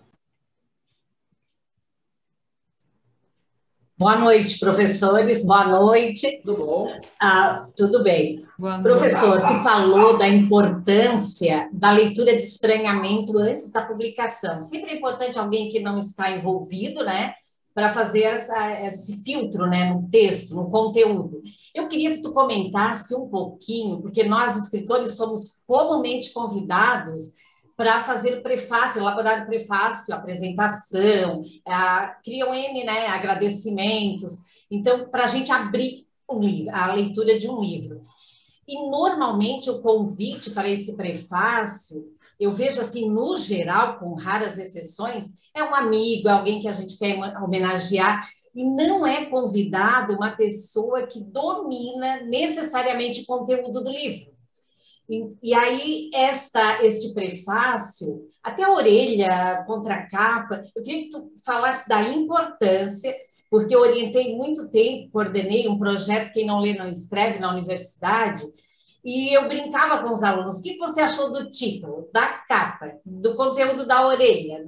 Boa noite, professores. Boa noite. Tudo bom? Tudo bem. Boa Professor, tu falou da importância da leitura de estranhamento antes da publicação. Sempre é importante alguém que não está envolvido, né, para fazer esse filtro, né, no texto, no conteúdo. Eu queria que tu comentasse um pouquinho, porque nós, escritores, somos comumente convidados para fazer o prefácio, elaborar o prefácio, apresentação, criam N, né, agradecimentos. Então, para a gente abrir a leitura de um livro. E, normalmente, o convite para esse prefácio, eu vejo, assim, no geral, com raras exceções, é um amigo, é alguém que a gente quer homenagear, e não é convidado uma pessoa que domina necessariamente o conteúdo do livro. E aí, este prefácio, até a orelha, contracapa, eu queria que tu falasse da importância, porque eu orientei muito tempo, coordenei um projeto Quem Não Lê Não Escreve na universidade, e eu brincava com os alunos, o que você achou do título, da capa, do conteúdo da orelha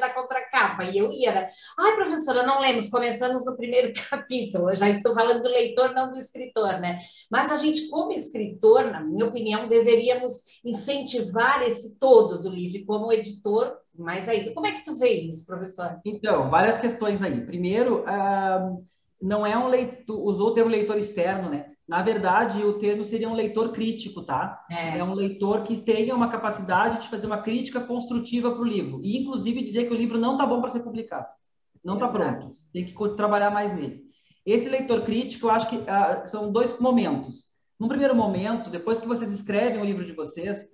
da contracapa? E eu ia, professora, não lemos, começamos no primeiro capítulo, eu já estou falando do leitor, não do escritor, né? Mas a gente, como escritor, na minha opinião, deveríamos incentivar esse todo do livro, e como editor, mais ainda. Como é que tu vê isso, professor? Então, várias questões aí. Primeiro, não é um leitor, usou o termo leitor externo, né? Na verdade, o termo seria um leitor crítico, tá? É um leitor que tenha uma capacidade de fazer uma crítica construtiva para o livro. E, inclusive, dizer que o livro não está bom para ser publicado. Não está pronto. Tem que trabalhar mais nele. Esse leitor crítico, eu acho que são dois momentos. No primeiro momento, depois que vocês escrevem o livro de vocês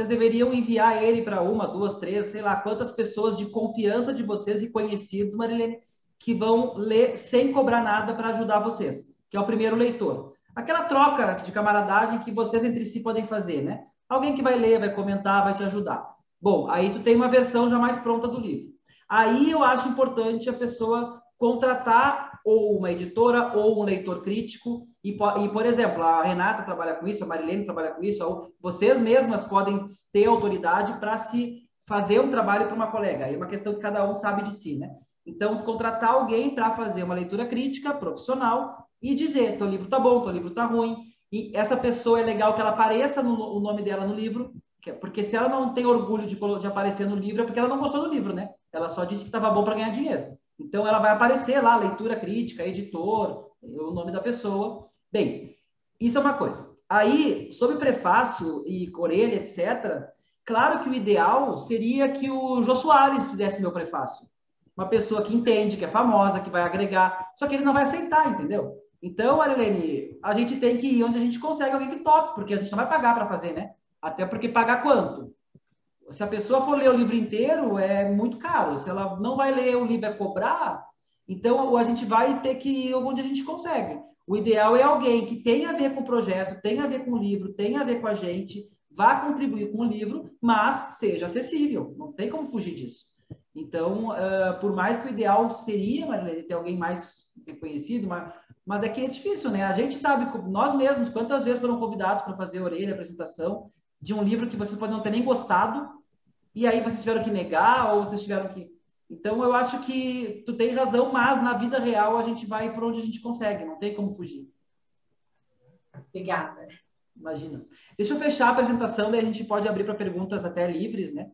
deveriam enviar ele para 1, 2, 3, sei lá, quantas pessoas de confiança de vocês e conhecidos, Marilene, que vão ler sem cobrar nada para ajudar vocês, que é o primeiro leitor. Aquela troca de camaradagem que vocês entre si podem fazer, né? Alguém que vai ler, vai comentar, vai te ajudar. Bom, aí tu tem uma versão já mais pronta do livro. Aí eu acho importante a pessoa contratar ou uma editora ou um leitor crítico e, por exemplo, a Renata trabalha com isso, a Marilene trabalha com isso, ou vocês mesmas podem ter autoridade para se fazer um trabalho para uma colega. Aí é uma questão que cada um sabe de si, né? Então, contratar alguém para fazer uma leitura crítica profissional e dizer, teu livro tá bom, teu livro tá ruim. E essa pessoa é legal que ela apareça o nome dela no livro, porque se ela não tem orgulho de aparecer no livro, é porque ela não gostou do livro, né? Ela só disse que estava bom para ganhar dinheiro. Então, ela vai aparecer lá, leitura crítica, editor, o nome da pessoa. Bem, isso é uma coisa. Aí, sobre prefácio e orelha, etc., claro que o ideal seria que o Jô Soares fizesse meu prefácio. Uma pessoa que entende, que é famosa, que vai agregar. Só que ele não vai aceitar, entendeu? Então, Marilene, a gente tem que ir onde a gente consegue alguém que tope, porque a gente não vai pagar para fazer, né? Até porque pagar quanto? Se a pessoa for ler o livro inteiro, é muito caro. Se ela não vai ler o livro, é cobrar, então a gente vai ter que ir onde a gente consegue. O ideal é alguém que tenha a ver com o projeto, tenha a ver com o livro, tenha a ver com a gente, vá contribuir com o livro, mas seja acessível. Não tem como fugir disso. Então, por mais que o ideal seria, Marilene, ter alguém mais reconhecido, mas é que é difícil, né? A gente sabe, nós mesmos, quantas vezes foram convidados para fazer orelha, apresentação de um livro que vocês podem não ter nem gostado, e aí vocês tiveram que negar, ou vocês tiveram que... Então, eu acho que tu tem razão, mas na vida real a gente vai por onde a gente consegue, não tem como fugir. Obrigada. Imagina. Deixa eu fechar a apresentação, daí a gente pode abrir para perguntas até livres, né?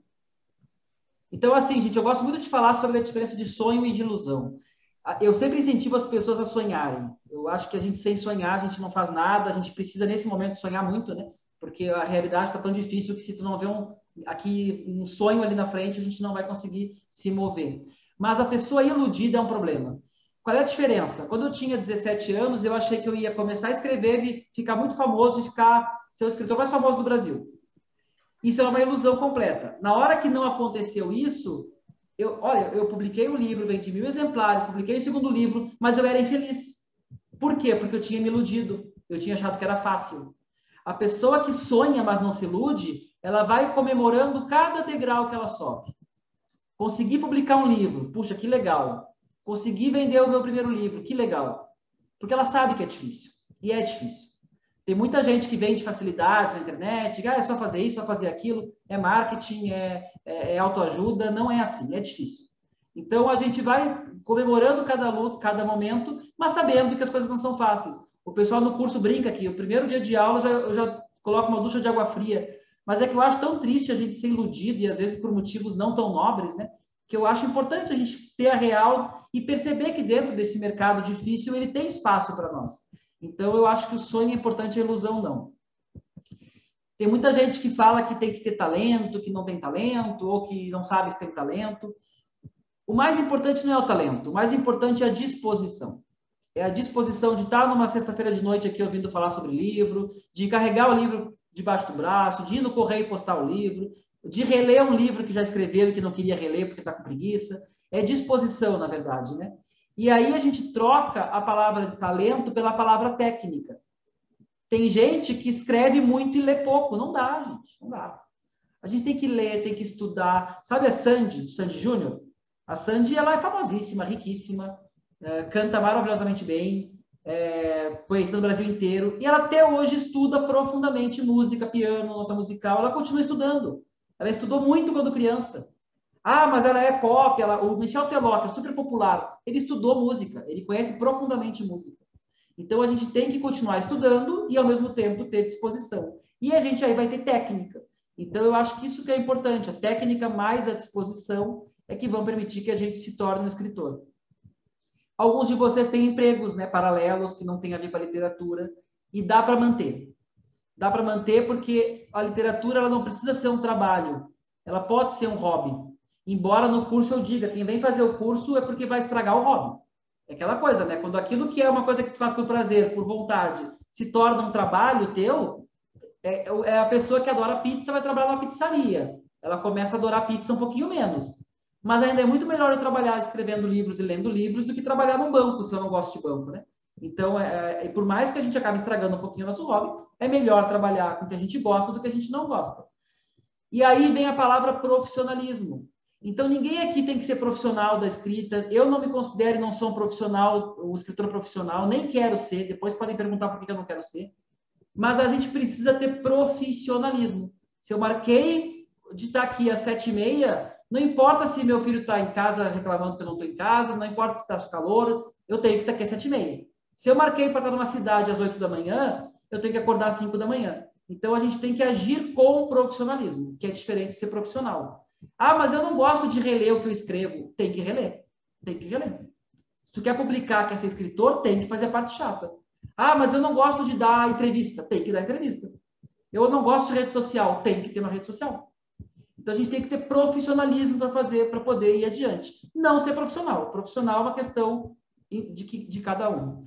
Então, assim, gente, eu gosto muito de falar sobre a diferença de sonho e de ilusão. Eu sempre incentivo as pessoas a sonharem. Eu acho que a gente, sem sonhar, a gente não faz nada, a gente precisa, nesse momento, sonhar muito, né? Porque a realidade está tão difícil que se tu não vê um sonho ali na frente, a gente não vai conseguir se mover. Mas a pessoa iludida é um problema. Qual é a diferença? Quando eu tinha 17 anos, eu achei que eu ia começar a escrever, ficar muito famoso e ser o escritor mais famoso do Brasil. Isso é uma ilusão completa. Na hora que não aconteceu isso, eu publiquei um livro, vendi 1000 exemplares, publiquei o segundo livro, mas eu era infeliz. Por quê? Porque eu tinha me iludido. Eu tinha achado que era fácil. A pessoa que sonha, mas não se ilude, ela vai comemorando cada degrau que ela sobe. Consegui publicar um livro, puxa, que legal. Consegui vender o meu primeiro livro, que legal. Porque ela sabe que é difícil. E é difícil. Tem muita gente que vende facilidade na internet, é só fazer isso, só fazer aquilo, é marketing, é autoajuda, não é assim, é difícil. Então, a gente vai comemorando cada luta, cada momento, mas sabendo que as coisas não são fáceis. O pessoal no curso brinca aqui, o primeiro dia de aula eu já coloco uma ducha de água fria, mas é que eu acho tão triste a gente ser iludido, e às vezes por motivos não tão nobres, né? Que eu acho importante a gente ter a real e perceber que dentro desse mercado difícil ele tem espaço para nós. Então, eu acho que o sonho é importante, a ilusão não. Tem muita gente que fala que tem que ter talento, que não tem talento, ou que não sabe se tem talento. O mais importante não é o talento, o mais importante é a disposição. É a disposição de estar numa sexta-feira de noite aqui ouvindo falar sobre livro, de carregar o livro debaixo do braço, de ir no correio e postar o livro, de reler um livro que já escreveu e que não queria reler porque está com preguiça. É disposição, na verdade, né? E aí a gente troca a palavra talento pela palavra técnica. Tem gente que escreve muito e lê pouco. Não dá, gente. Não dá. A gente tem que ler, tem que estudar. Sabe a Sandy Júnior? A Sandy, ela é famosíssima, riquíssima, canta maravilhosamente bem, conhecida no Brasil inteiro. E ela até hoje estuda profundamente música, piano, nota musical. Ela continua estudando. Ela estudou muito quando criança. Ah, mas ela é pop, o Michel Teló, que é super popular, ele estudou música, ele conhece profundamente música. Então, a gente tem que continuar estudando e, ao mesmo tempo, ter disposição. E a gente aí vai ter técnica. Então, eu acho que isso que é importante, a técnica mais a disposição é que vão permitir que a gente se torne um escritor. Alguns de vocês têm empregos, né, paralelos, que não têm a ver com a literatura, e dá para manter. Dá para manter porque a literatura ela não precisa ser um trabalho, ela pode ser um hobby. Embora no curso eu diga, quem vem fazer o curso é porque vai estragar o hobby. É aquela coisa, né? Quando aquilo que é uma coisa que tu faz por prazer, por vontade, se torna um trabalho teu, é a pessoa que adora pizza vai trabalhar numa pizzaria. Ela começa a adorar pizza um pouquinho menos. Mas ainda é muito melhor eu trabalhar escrevendo livros e lendo livros do que trabalhar num banco, se eu não gosto de banco, né? Então, por mais que a gente acabe estragando um pouquinho o nosso hobby, é melhor trabalhar com o que a gente gosta do que a gente não gosta. E aí vem a palavra profissionalismo. Então, ninguém aqui tem que ser profissional da escrita. Eu não me considero e não sou um profissional, um escritor profissional, nem quero ser. Depois podem perguntar por que eu não quero ser. Mas a gente precisa ter profissionalismo. Se eu marquei de estar aqui às 7h30, não importa se meu filho está em casa reclamando que eu não estou em casa, não importa se está calor, eu tenho que estar aqui às 7h30. Se eu marquei para estar numa cidade às 8 da manhã, eu tenho que acordar às 5 da manhã. Então, a gente tem que agir com profissionalismo, que é diferente de ser profissional. Ah, mas eu não gosto de reler o que eu escrevo. Tem que reler. Tem que reler. Se tu quer publicar, quer ser escritor, tem que fazer a parte chata. Ah, mas eu não gosto de dar entrevista. Tem que dar entrevista. Eu não gosto de rede social. Tem que ter uma rede social. Então, a gente tem que ter profissionalismo para fazer, para poder ir adiante. Não ser profissional. Profissional é uma questão de cada um.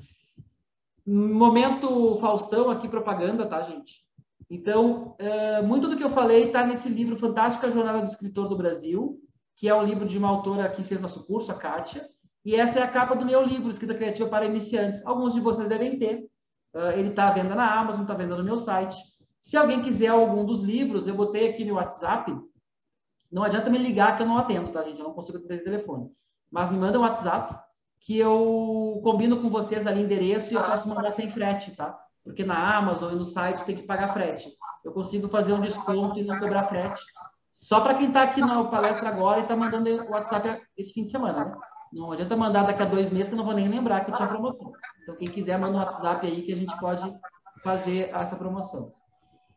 Momento Faustão aqui, propaganda, tá, gente? Então, muito do que eu falei está nesse livro Fantástica Jornada do Escritor do Brasil, que é um livro de uma autora que fez nosso curso, a Kátia, e essa é a capa do meu livro, Escrita Criativa para Iniciantes. Alguns de vocês devem ter. Ele está à venda na Amazon, está à venda no meu site. Se alguém quiser algum dos livros, eu botei aqui no WhatsApp. Não adianta me ligar que eu não atendo, tá, gente? Eu não consigo atender telefone. Mas me manda um WhatsApp que eu combino com vocês ali endereço e eu posso mandar sem frete, tá? Porque na Amazon e no site tem que pagar frete. Eu consigo fazer um desconto e não cobrar frete. Só para quem está aqui na palestra agora e está mandando o WhatsApp esse fim de semana, né? Não adianta mandar daqui a 2 meses que eu não vou nem lembrar que eu tinha promoção. Então, quem quiser, manda um WhatsApp aí que a gente pode fazer essa promoção.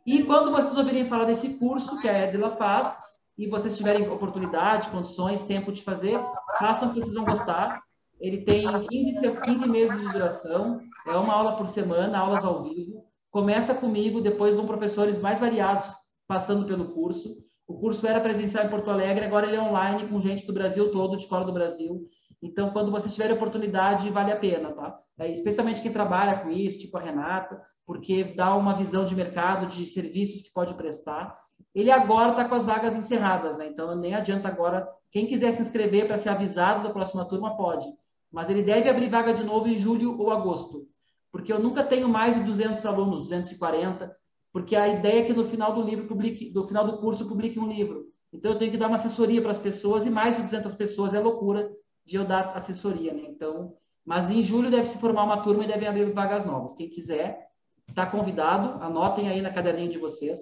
E quando vocês ouvirem falar desse curso que a Edila faz, e vocês tiverem oportunidade, condições, tempo de fazer, façam que vocês vão gostar. Ele tem 15 meses de duração, é uma aula por semana, aulas ao vivo. Começa comigo, depois vão professores mais variados passando pelo curso. O curso era presencial em Porto Alegre, agora ele é online com gente do Brasil todo, de fora do Brasil. Então, quando vocês tiverem oportunidade, vale a pena, tá? Especialmente quem trabalha com isso, tipo a Renata, porque dá uma visão de mercado, de serviços que pode prestar. Ele agora está com as vagas encerradas, né? Então, nem adianta agora. Quem quiser se inscrever para ser avisado da próxima turma, pode. Mas ele deve abrir vaga de novo em julho ou agosto. Porque eu nunca tenho mais de 200 alunos, 240, porque a ideia é que no final do livro no final do curso publique um livro. Então eu tenho que dar uma assessoria para as pessoas, e mais de 200 pessoas é loucura de eu dar assessoria, né? Então, mas em julho deve se formar uma turma e devem abrir vagas novas. Quem quiser, está convidado, anotem aí na caderninha de vocês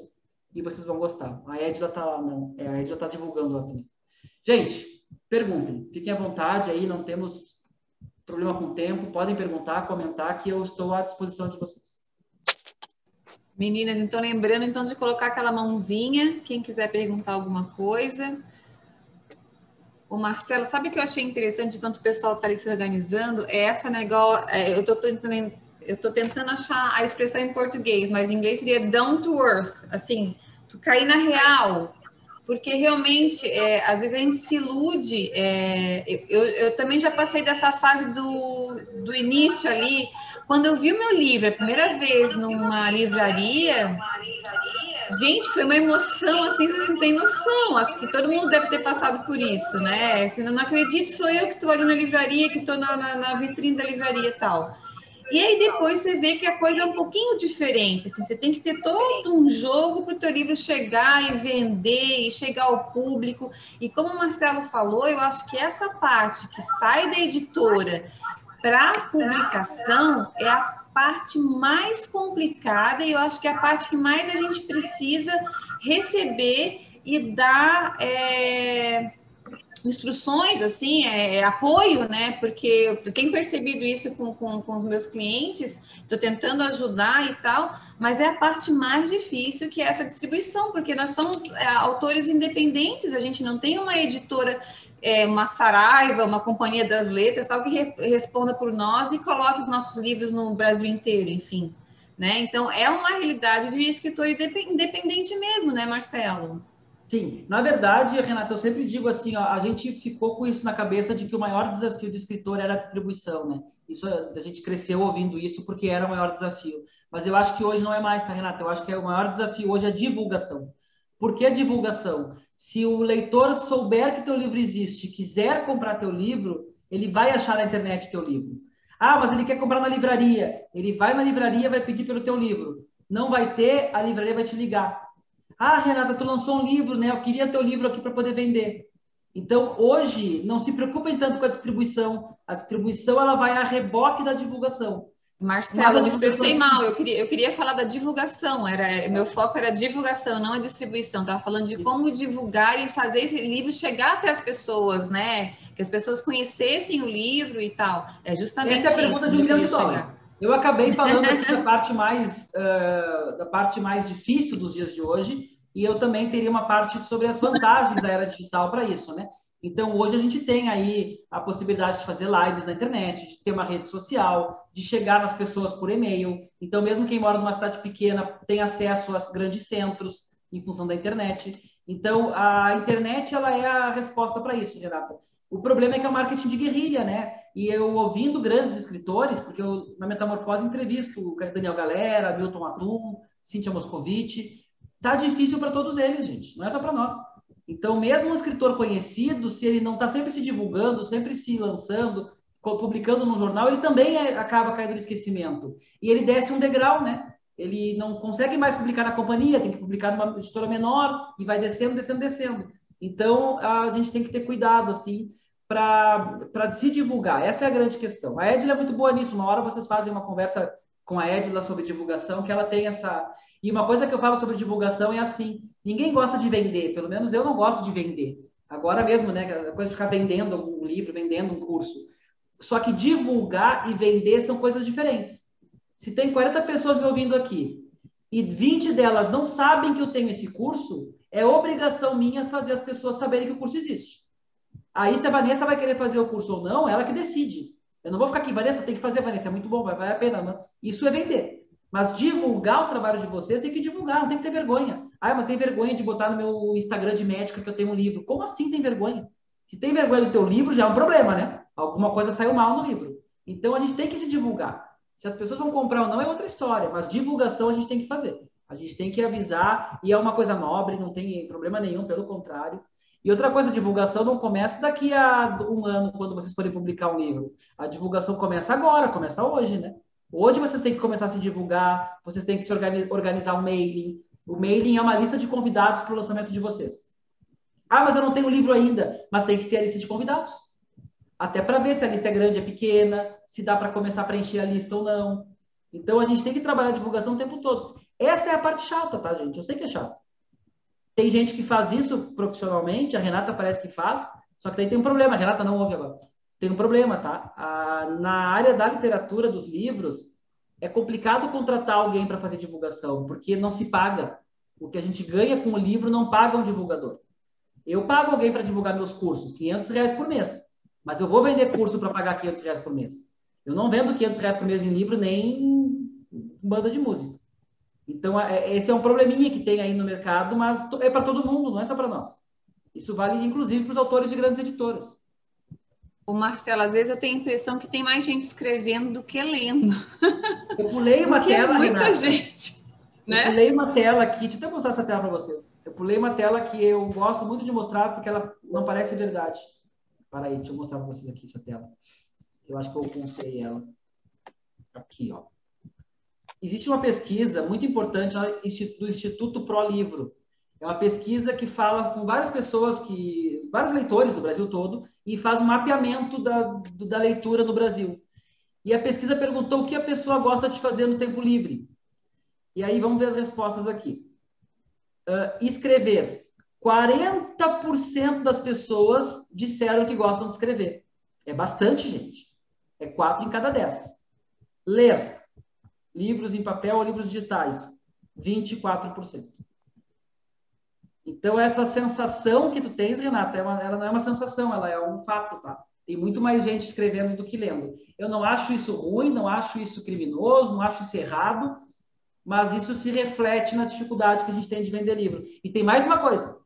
e vocês vão gostar. A Edila está lá, não. A Edila está divulgando lá também. Gente, perguntem, fiquem à vontade aí, não temos problema com o tempo, podem perguntar, comentar, que eu estou à disposição de vocês. Meninas, então lembrando então de colocar aquela mãozinha, quem quiser perguntar alguma coisa. O Marcelo, sabe o que eu achei interessante enquanto o pessoal está ali se organizando? É essa negócio, eu estou tentando achar a expressão em português, mas em inglês seria down to earth, assim, tu cair na real. Porque realmente, às vezes a gente se ilude. Eu também já passei dessa fase do início ali. Quando eu vi o meu livro a primeira vez numa livraria, gente, foi uma emoção, assim, vocês não têm noção. Acho que todo mundo deve ter passado por isso, né? Assim, não acredito, sou eu que estou ali na livraria, que estou na vitrine da livraria e tal. E aí depois você vê que a coisa é um pouquinho diferente, assim, você tem que ter todo um jogo para o teu livro chegar e vender e chegar ao público. E como o Marcelo falou, eu acho que essa parte que sai da editora para a publicação é a parte mais complicada, e eu acho que é a parte que mais a gente precisa receber e dar instruções, assim, apoio, né? Porque eu tenho percebido isso com os meus clientes, estou tentando ajudar e tal, mas é a parte mais difícil, que é essa distribuição, porque nós somos autores independentes, a gente não tem uma editora, uma Saraiva, uma Companhia das Letras, tal, que responda por nós e coloque os nossos livros no Brasil inteiro, enfim, né? Então, é uma realidade de escritor independente mesmo, né, Marcelo? Sim, na verdade, Renata, eu sempre digo assim, ó, a gente ficou com isso na cabeça de que o maior desafio do escritor era a distribuição, né? Isso, a gente cresceu ouvindo isso porque era o maior desafio. Mas eu acho que hoje não é mais, tá, Renata? Eu acho que o maior desafio hoje é a divulgação. Por que a divulgação? Se o leitor souber que teu livro existe, quiser comprar teu livro, ele vai achar na internet teu livro. Ah, mas ele quer comprar na livraria. Ele vai na livraria e vai pedir pelo teu livro. Não vai ter, a livraria vai te ligar. Ah, Renata, tu lançou um livro, né? Eu queria teu livro aqui para poder vender. Então, hoje, não se preocupem tanto com a distribuição. A distribuição, ela vai a reboque da divulgação. Marcelo, eu me expressei mal. Eu queria falar da divulgação. Meu foco era a divulgação, não a distribuição. Estava falando de como divulgar e fazer esse livro chegar até as pessoas, né? Que as pessoas conhecessem o livro e tal. É justamente isso. Essa é a pergunta de $1 milhão. Eu acabei falando aqui da parte mais difícil dos dias de hoje, e eu também teria uma parte sobre as vantagens da era digital para isso, né? Então, hoje a gente tem aí a possibilidade de fazer lives na internet, de ter uma rede social, de chegar nas pessoas por e-mail. Então, mesmo quem mora numa cidade pequena tem acesso a grandes centros em função da internet. Então, a internet, ela é a resposta para isso, Renata. O problema é que é o marketing de guerrilha, né? E eu ouvindo grandes escritores, porque eu, na Metamorfose, entrevisto o Daniel Galera, Milton Atum, Cíntia Moscovici. Tá difícil para todos eles, gente. Não é só para nós. Então, mesmo um escritor conhecido, se ele não está sempre se divulgando, sempre se lançando, publicando no jornal, ele também acaba caindo no esquecimento. E ele desce um degrau, né? Ele não consegue mais publicar na companhia, tem que publicar numa editora menor e vai descendo, descendo, descendo. Então, a gente tem que ter cuidado, assim, para se divulgar. Essa é a grande questão. A Edila é muito boa nisso. Uma hora vocês fazem uma conversa com a Edila sobre divulgação, que ela tem essa... E uma coisa que eu falo sobre divulgação é assim, ninguém gosta de vender, pelo menos eu não gosto de vender. Agora mesmo, né, a coisa de ficar vendendo um livro, vendendo um curso. Só que divulgar e vender são coisas diferentes. Se tem 40 pessoas me ouvindo aqui e 20 delas não sabem que eu tenho esse curso, é obrigação minha fazer as pessoas saberem que o curso existe. Aí, se a Vanessa vai querer fazer o curso ou não, ela que decide. Eu não vou ficar aqui, Vanessa, tem que fazer, Vanessa, é muito bom, vai a pena. Não? Isso é vender. Mas divulgar o trabalho de vocês, tem que divulgar, não tem que ter vergonha. Ah, mas tem vergonha de botar no meu Instagram de médica que eu tenho um livro. Como assim tem vergonha? Se tem vergonha do teu livro, já é um problema, né? Alguma coisa saiu mal no livro. Então, a gente tem que se divulgar. Se as pessoas vão comprar ou não, é outra história, mas divulgação a gente tem que fazer. A gente tem que avisar, e é uma coisa nobre, não tem problema nenhum, pelo contrário. E outra coisa, a divulgação não começa daqui a um ano, quando vocês forem publicar um livro. A divulgação começa agora, começa hoje, né? Hoje vocês têm que começar a se divulgar, vocês têm que se organizar um mailing. O mailing é uma lista de convidados para o lançamento de vocês. Ah, mas eu não tenho livro ainda. Mas tem que ter a lista de convidados. Até para ver se a lista é grande, é pequena, se dá para começar a preencher a lista ou não. Então, a gente tem que trabalhar a divulgação o tempo todo. Essa é a parte chata, tá, gente? Eu sei que é chato. Tem gente que faz isso profissionalmente, a Renata parece que faz, só que daí tem um problema, a Renata não ouve agora. Tem um problema, tá? Na área da literatura, dos livros, é complicado contratar alguém para fazer divulgação, porque não se paga. O que a gente ganha com o livro não paga um divulgador. Eu pago alguém para divulgar meus cursos, R$500 por mês. Mas eu vou vender curso para pagar R$500 por mês. Eu não vendo R$500 por mês em livro, nem banda de música. Então, esse é um probleminha que tem aí no mercado, mas é para todo mundo, não é só para nós. Isso vale, inclusive, para os autores de grandes editoras. O Marcelo, às vezes eu tenho a impressão que tem mais gente escrevendo do que lendo. Eu pulei uma tela, muita Renata. gente, né? Eu pulei uma tela aqui, deixa eu até mostrar essa tela para vocês. Eu pulei uma tela que eu gosto muito de mostrar, porque ela não parece verdade. Para aí, deixa eu mostrar para vocês aqui essa tela. Eu acho que eu comprei ela. Aqui, ó. Existe uma pesquisa muito importante do Instituto ProLivro. É uma pesquisa que fala com várias pessoas, vários leitores do Brasil todo, e faz um mapeamento da leitura no Brasil. E a pesquisa perguntou o que a pessoa gosta de fazer no tempo livre. E aí vamos ver as respostas aqui. Escrever. 40% das pessoas disseram que gostam de escrever. É bastante, gente. É 4 em cada 10. Ler. Livros em papel ou livros digitais. 24%. Então, essa sensação que tu tens, Renata, ela não é uma sensação, ela é um fato, tá? Tem muito mais gente escrevendo do que lendo. Eu não acho isso ruim, não acho isso criminoso, não acho isso errado, mas isso se reflete na dificuldade que a gente tem de vender livro. E tem mais uma coisa.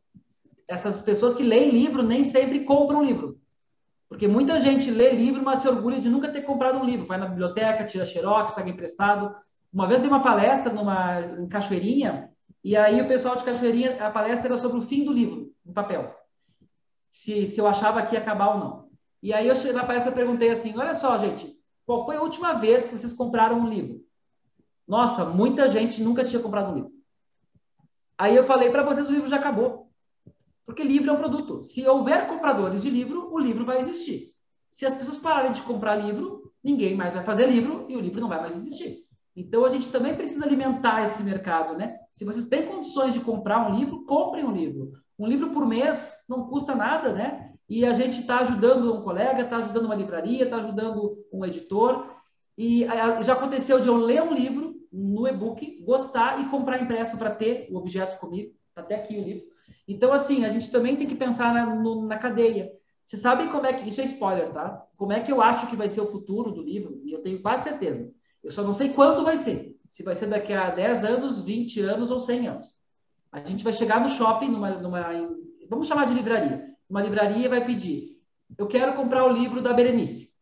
Essas pessoas que leem livro nem sempre compram livro. Porque muita gente lê livro, mas se orgulha de nunca ter comprado um livro. Vai na biblioteca, tira xerox, pega emprestado. Uma vez dei uma palestra em Cachoeirinha, e aí o pessoal de Cachoeirinha, a palestra era sobre o fim do livro, em papel. Se eu achava que ia acabar ou não. E aí eu na palestra perguntei assim, olha só, gente, qual foi a última vez que vocês compraram um livro? Nossa, muita gente nunca tinha comprado um livro. Aí eu falei, para vocês o livro já acabou. Porque livro é um produto. Se houver compradores de livro, o livro vai existir. Se as pessoas pararem de comprar livro, ninguém mais vai fazer livro e o livro não vai mais existir. Então, a gente também precisa alimentar esse mercado, né? Se vocês têm condições de comprar um livro, comprem um livro. Um livro por mês não custa nada, né? E a gente está ajudando um colega, está ajudando uma livraria, está ajudando um editor. E já aconteceu de eu ler um livro no e-book, gostar e comprar impresso para ter o objeto comigo. Está até aqui o livro. Então, assim, a gente também tem que pensar na cadeia. Vocês sabem como é que... Isso é spoiler, tá? Como é que eu acho que vai ser o futuro do livro? E eu tenho quase certeza. Eu só não sei quando vai ser. Se vai ser daqui a 10 anos, 20 anos ou 100 anos. A gente vai chegar no shopping, vamos chamar de livraria. Uma livraria vai pedir, eu quero comprar o livro da Berenice.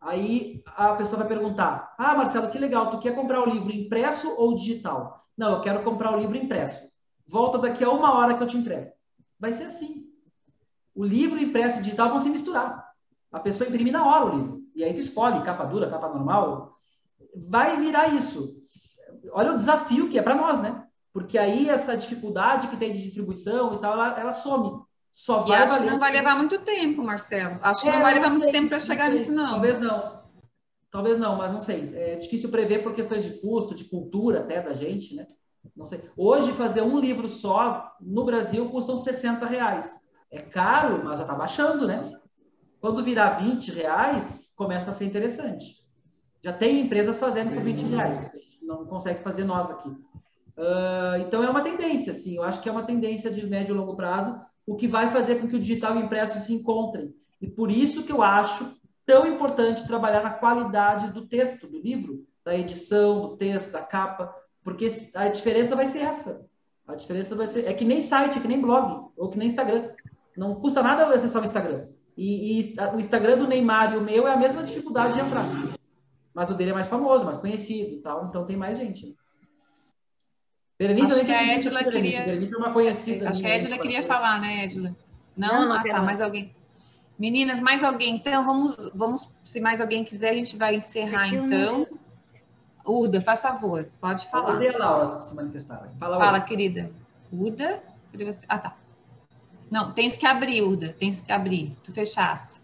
Aí a pessoa vai perguntar, Marcelo, que legal, tu quer comprar o livro impresso ou digital? Não, eu quero comprar o livro impresso. Volta daqui a 1 hora que eu te entrego. Vai ser assim. O livro impresso e digital vão se misturar. A pessoa imprime na hora o livro. E aí tu escolhe capa dura, capa normal. Vai virar isso. Olha o desafio que é para nós, né? Porque aí essa dificuldade que tem de distribuição e tal, ela some. Só vai acho que não vai levar muito tempo, Marcelo. Acho que não vai levar muito tempo para chegar nisso, não. Talvez não. Talvez não, mas não sei. É difícil prever por questões de custo, de cultura até da gente, né? Não sei. Hoje, fazer um livro só no Brasil custa uns R$60. É caro, mas já está baixando, né? Quando virar R$20, começa a ser interessante. Já tem empresas fazendo por R$20. A gente não consegue fazer nós aqui. Então, é uma tendência, assim. Eu acho que é uma tendência de médio e longo prazo, o que vai fazer com que o digital e o impresso se encontrem. E por isso que eu acho tão importante trabalhar na qualidade do texto, do livro, da edição, do texto, da capa, porque a diferença vai ser essa. A diferença vai ser... É que nem site, que nem blog, ou que nem Instagram. Não custa nada acessar o Instagram. E o Instagram do Neymar e o meu é a mesma dificuldade de entrar. Mas o dele é mais famoso, mais conhecido e tal, então tem mais gente. Berenice, acho que a Edila queria... Berenice é uma conhecida. Acho que a Edila queria falar, né, Edila? Não, Ah, tá, mais alguém. Meninas, mais alguém? Então, vamos, se mais alguém quiser, a gente vai encerrar, então. Urda, faz favor, pode falar. Urda e a Laura se manifestaram. Fala, querida. Urda? Ah, tá. Não, tens que abrir, Urda. Tens que abrir. Tu fechasse.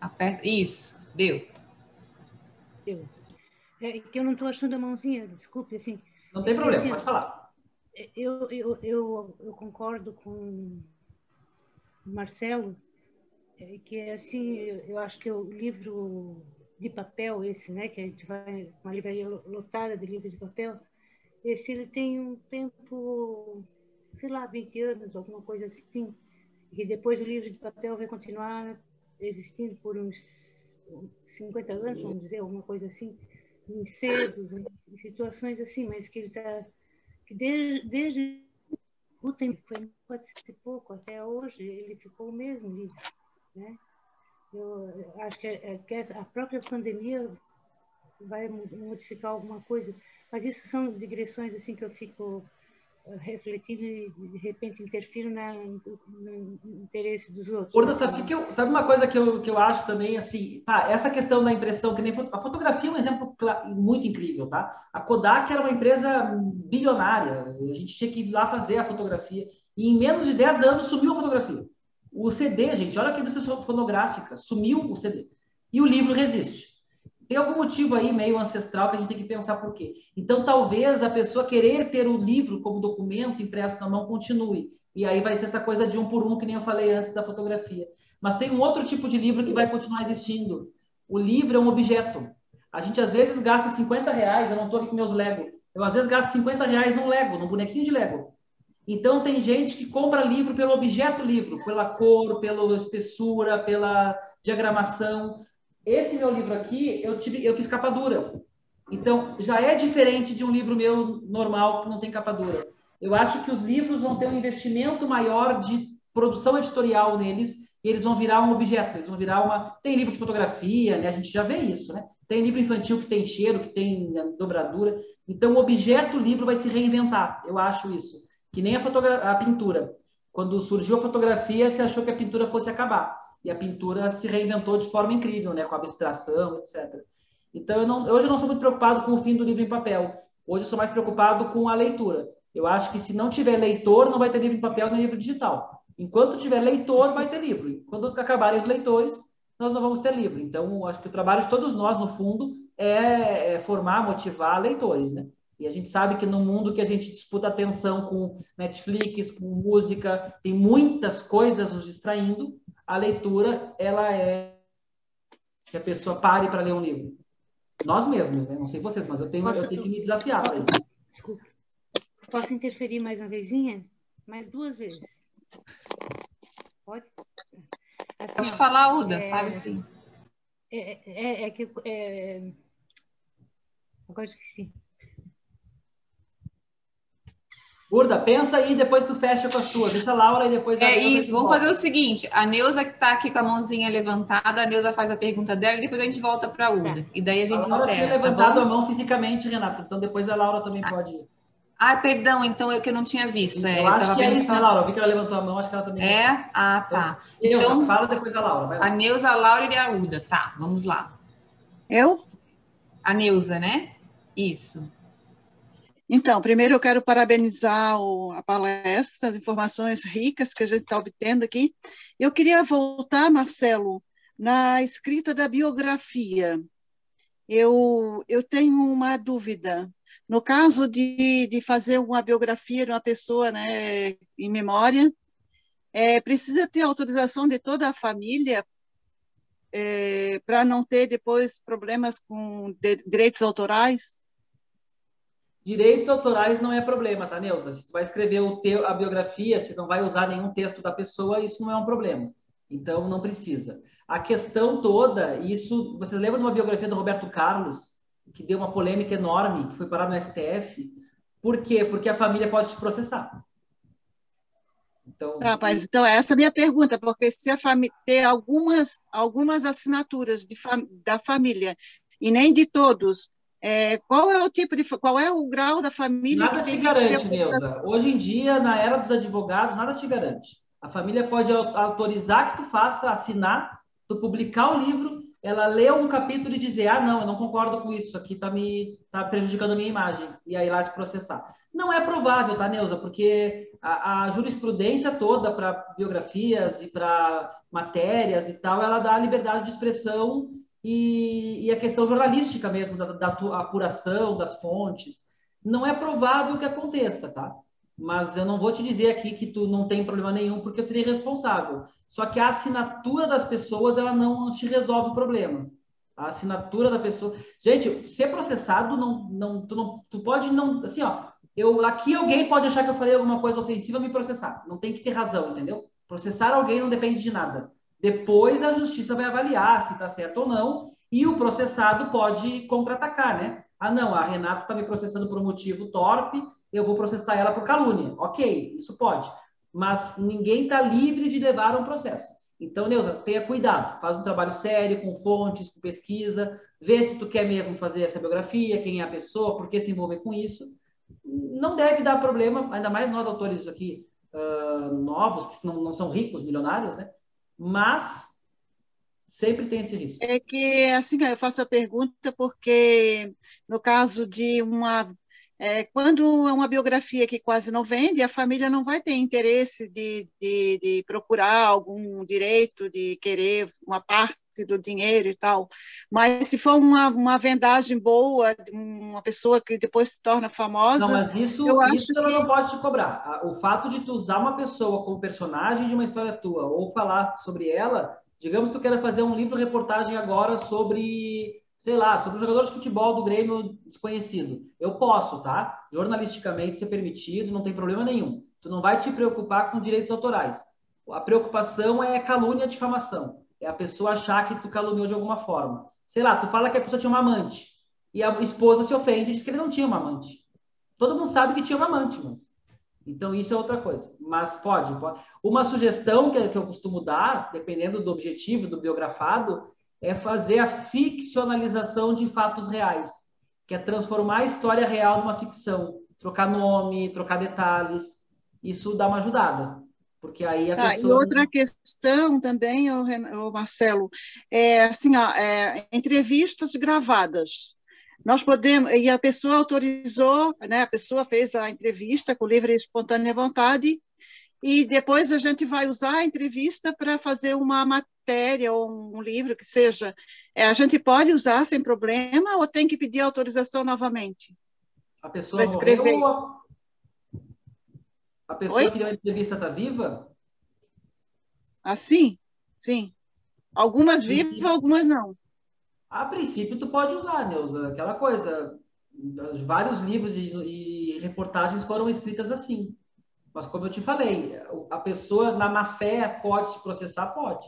Aperta. Isso. Deu. É que eu não estou achando a mãozinha, desculpe, assim. Não tem problema, assim, pode falar. Eu concordo com o Marcelo, que é assim, eu acho que o livro de papel, esse, né, que a gente vai, uma livraria lotada de livro de papel, esse ele tem um tempo, sei lá, 20 anos, alguma coisa assim, e depois o livro de papel vai continuar existindo por uns 50 anos, vamos dizer, alguma coisa assim, em sebos, em situações assim, mas que ele está, que desde o tempo, pode ser pouco, até hoje, ele ficou o mesmo livro, né? Eu acho que a própria pandemia vai modificar alguma coisa, mas isso são digressões assim que eu fico refletindo e de repente interfiro no interesse dos outros. Urda, sabe uma coisa que eu acho também, assim, tá, essa questão da impressão, que nem a fotografia é um exemplo muito incrível, tá? A Kodak era uma empresa bilionária, a gente tinha que ir lá fazer a fotografia, e em menos de 10 anos sumiu a fotografia. O CD, gente, olha que indústria fonográfica, sumiu o CD. E o livro resiste. Tem algum motivo aí meio ancestral que a gente tem que pensar por quê. Então, talvez a pessoa querer ter o livro como documento impresso na mão continue. E aí vai ser essa coisa de um por um, que nem eu falei antes da fotografia. Mas tem um outro tipo de livro que vai continuar existindo. O livro é um objeto. A gente, às vezes, gasta R$50, eu não estou aqui com meus Lego. Eu, às vezes, gasto R$50 num Lego, num bonequinho de Lego. Então, tem gente que compra livro pelo objeto livro, pela cor, pela espessura, pela diagramação. Esse meu livro aqui, eu fiz capa dura. Então, já é diferente de um livro meu normal, que não tem capa dura. Eu acho que os livros vão ter um investimento maior de produção editorial neles, e eles vão virar um objeto, eles vão virar uma... Tem livro de fotografia, né? A gente já vê isso, né? Tem livro infantil que tem cheiro, que tem dobradura. Então, o objeto livro vai se reinventar, eu acho isso. Que nem a pintura. Quando surgiu a fotografia, se achou que a pintura fosse acabar. E a pintura se reinventou de forma incrível, né? Com abstração, etc. Então, hoje eu não sou muito preocupado com o fim do livro em papel. Hoje eu sou mais preocupado com a leitura. Eu acho que se não tiver leitor, não vai ter livro em papel nem livro digital. Enquanto tiver leitor, vai ter livro. Quando acabarem os leitores, nós não vamos ter livro. Então, acho que o trabalho de todos nós, no fundo, é formar, motivar leitores, né? E a gente sabe que no mundo que a gente disputa atenção com Netflix, com música, tem muitas coisas nos distraindo, a leitura, ela é que a pessoa pare para ler um livro. Nós mesmos, né? Não sei vocês, mas eu tenho que me desafiar para isso. Desculpa. Posso interferir mais uma vezinha? Mais 2 vezes. Pode? Assim, pode falar, Uda. Fala sim. Agora esqueci. Urda, pensa aí e depois tu fecha com as tuas. Deixa a Laura e depois... Isso, vamos fazer o seguinte. A Neuza que está aqui com a mãozinha levantada, a Neuza faz a pergunta dela e depois a gente volta para a Urda. E daí a gente encerra. A Laura tinha levantado a mão fisicamente, Renata. Então depois a Laura também pode ir. Ah, perdão, então eu que não tinha visto. Eu acho que é isso, né, Laura? Eu vi que ela levantou a mão, acho que ela também... Ah, tá. Então, fala depois a Laura. Vai lá. A Neuza, a Laura e a Urda. Tá, vamos lá. Eu? A Neuza, né? Isso. Então, primeiro eu quero parabenizar a palestra, as informações ricas que a gente está obtendo aqui. Eu queria voltar, Marcelo, na escrita da biografia. Eu tenho uma dúvida. No caso de fazer uma biografia de uma pessoa, né, em memória, precisa ter autorização de toda a família para não ter depois problemas com direitos autorais? Direitos autorais não é problema, tá, Neuza? Se tu vai escrever a biografia, se não vai usar nenhum texto da pessoa, isso não é um problema. Então, não precisa. A questão toda, isso, vocês lembram de uma biografia do Roberto Carlos, que deu uma polêmica enorme, que foi parar no STF? Por quê? Porque a família pode te processar. Então, mas então essa é a minha pergunta, porque se a família ter algumas assinaturas da família e nem de todos, qual é o grau da família nada que te tem garante, que ter Neuza. Hoje em dia, na era dos advogados, nada te garante. A família pode autorizar que tu faça, assinar, tu publicar o livro, ela lê um capítulo e dizer, não, eu não concordo com isso, aqui tá prejudicando a minha imagem, e aí lá te processar. Não é provável, tá, Neuza? Porque a jurisprudência toda para biografias e para matérias e tal, ela dá liberdade de expressão e a questão jornalística mesmo, da apuração das fontes. Não é provável que aconteça, tá? Mas eu não vou te dizer aqui que tu não tem problema nenhum, porque eu seria irresponsável. Só que a assinatura das pessoas, ela não te resolve o problema. A assinatura da pessoa... Gente, ser processado, tu pode não... Assim, ó, aqui alguém pode achar que eu falei alguma coisa ofensiva e me processar. Não tem que ter razão, entendeu? Processar alguém não depende de nada. Depois a justiça vai avaliar se está certo ou não, e o processado pode contra-atacar, né? Não, a Renata está me processando por um motivo torpe, eu vou processar ela por calúnia. Ok, isso pode. Mas ninguém está livre de levar um processo. Então, Neuza, tenha cuidado. Faz um trabalho sério, com fontes, com pesquisa. Vê se tu quer mesmo fazer essa biografia, quem é a pessoa, por que se envolver com isso. Não deve dar problema, ainda mais nós autores aqui novos, que não são ricos, milionários, né? Mas sempre tem esse risco. É que, assim, eu faço a pergunta porque, no caso de quando é uma biografia que quase não vende, a família não vai ter interesse de procurar algum direito, de querer uma parte do dinheiro e tal. Mas se for uma vendagem boa, de uma pessoa que depois se torna famosa... Não, mas isso ela não pode te cobrar. O fato de tu usar uma pessoa como personagem de uma história tua, ou falar sobre ela, digamos que eu quero fazer um livro-reportagem agora sobre... sei lá, sobre o jogador de futebol do Grêmio desconhecido. Eu posso, tá? Jornalisticamente ser permitido, não tem problema nenhum. Tu não vai te preocupar com direitos autorais. A preocupação é calúnia e difamação. É a pessoa achar que tu caluniou de alguma forma. Sei lá, tu fala que a pessoa tinha uma amante e a esposa se ofende e diz que ele não tinha uma amante. Todo mundo sabe que tinha uma amante, mas... Então, isso é outra coisa. Mas pode. Uma sugestão que eu costumo dar, dependendo do objetivo, do biografado, é fazer a ficcionalização de fatos reais, que é transformar a história real numa ficção, trocar nome, trocar detalhes. Isso dá uma ajudada, porque aí a pessoa... E outra questão também, Marcelo, assim, entrevistas gravadas. Nós podemos, e a pessoa autorizou, né, a pessoa fez a entrevista com livre e espontânea vontade, e depois a gente vai usar a entrevista para fazer uma matéria ou um livro que seja. A gente pode usar sem problema ou tem que pedir autorização novamente? A pessoa morreu ou a pessoa Oi? que deu a entrevista está viva? Sim. Algumas vivas, algumas não. A princípio, tu pode usar, Neuza. Aquela coisa, vários livros e reportagens foram escritas assim. Mas, como eu te falei, a pessoa, na má-fé, pode te processar? Pode.